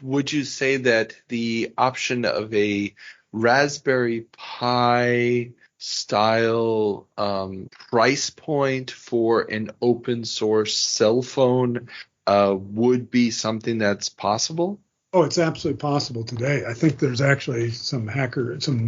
would you say that the option of a Raspberry Pi style price point for an open source cell phone would be something that's possible? Oh, it's absolutely possible today. I think there's actually some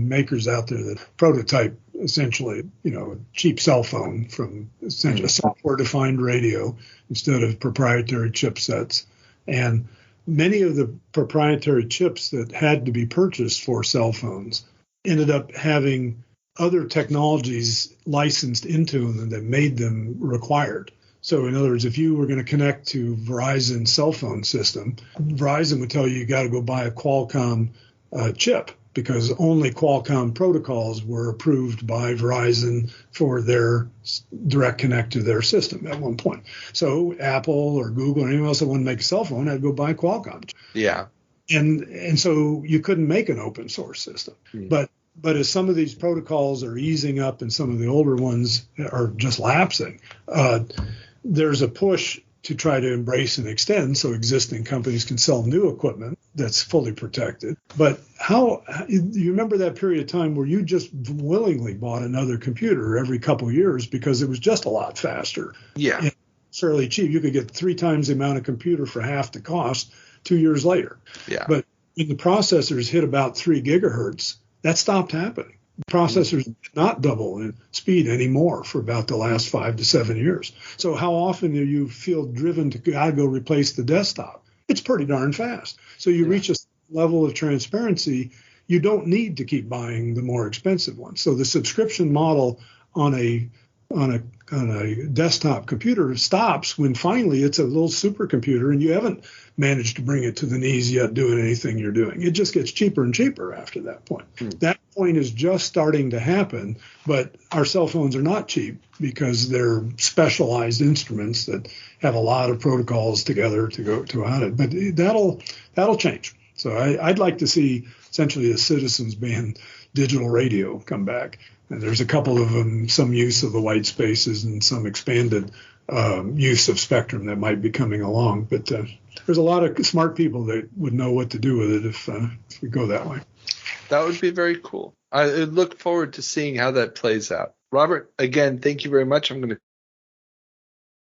makers out there that prototype essentially, a cheap cell phone from essentially a software-defined radio instead of proprietary chipsets. And many of the proprietary chips that had to be purchased for cell phones ended up having other technologies licensed into them that made them required. So in other words, if you were going to connect to Verizon's cell phone system, Verizon would tell you got to go buy a Qualcomm chip, because only Qualcomm protocols were approved by Verizon for their direct connect to their system at one point. So Apple or Google or anyone else that wanted to make a cell phone had to go buy Qualcomm. Yeah. And so you couldn't make an open source system. But as some of these protocols are easing up and some of the older ones are just lapsing, there's a push to try to embrace and extend so existing companies can sell new equipment that's fully protected. But how you remember that period of time where you just willingly bought another computer every couple of years because it was just a lot faster. Yeah. And fairly cheap. You could get 3 times the amount of computer for half the cost 2 years later. Yeah. But when the processors hit about 3 gigahertz, that stopped happening. Processors did not double in speed anymore for about the last 5 to 7 years. So how often do you feel driven to go replace the desktop? It's pretty darn fast. So you reach a level of transparency, you don't need to keep buying the more expensive one. So the subscription model on a desktop computer stops when finally it's a little supercomputer and you haven't managed to bring it to the knees yet doing anything you're doing. It just gets cheaper and cheaper after that point. That point is just starting to happen, but our cell phones are not cheap because they're specialized instruments that have a lot of protocols together to go to on it. But that'll change. So I'd like to see essentially a citizens band digital radio come back. And there's a couple of them, some use of the white spaces and some expanded use of spectrum that might be coming along. But there's a lot of smart people that would know what to do with it if we go that way. That would be very cool. I look forward to seeing how that plays out. Robert, again, thank you very much. I'm going to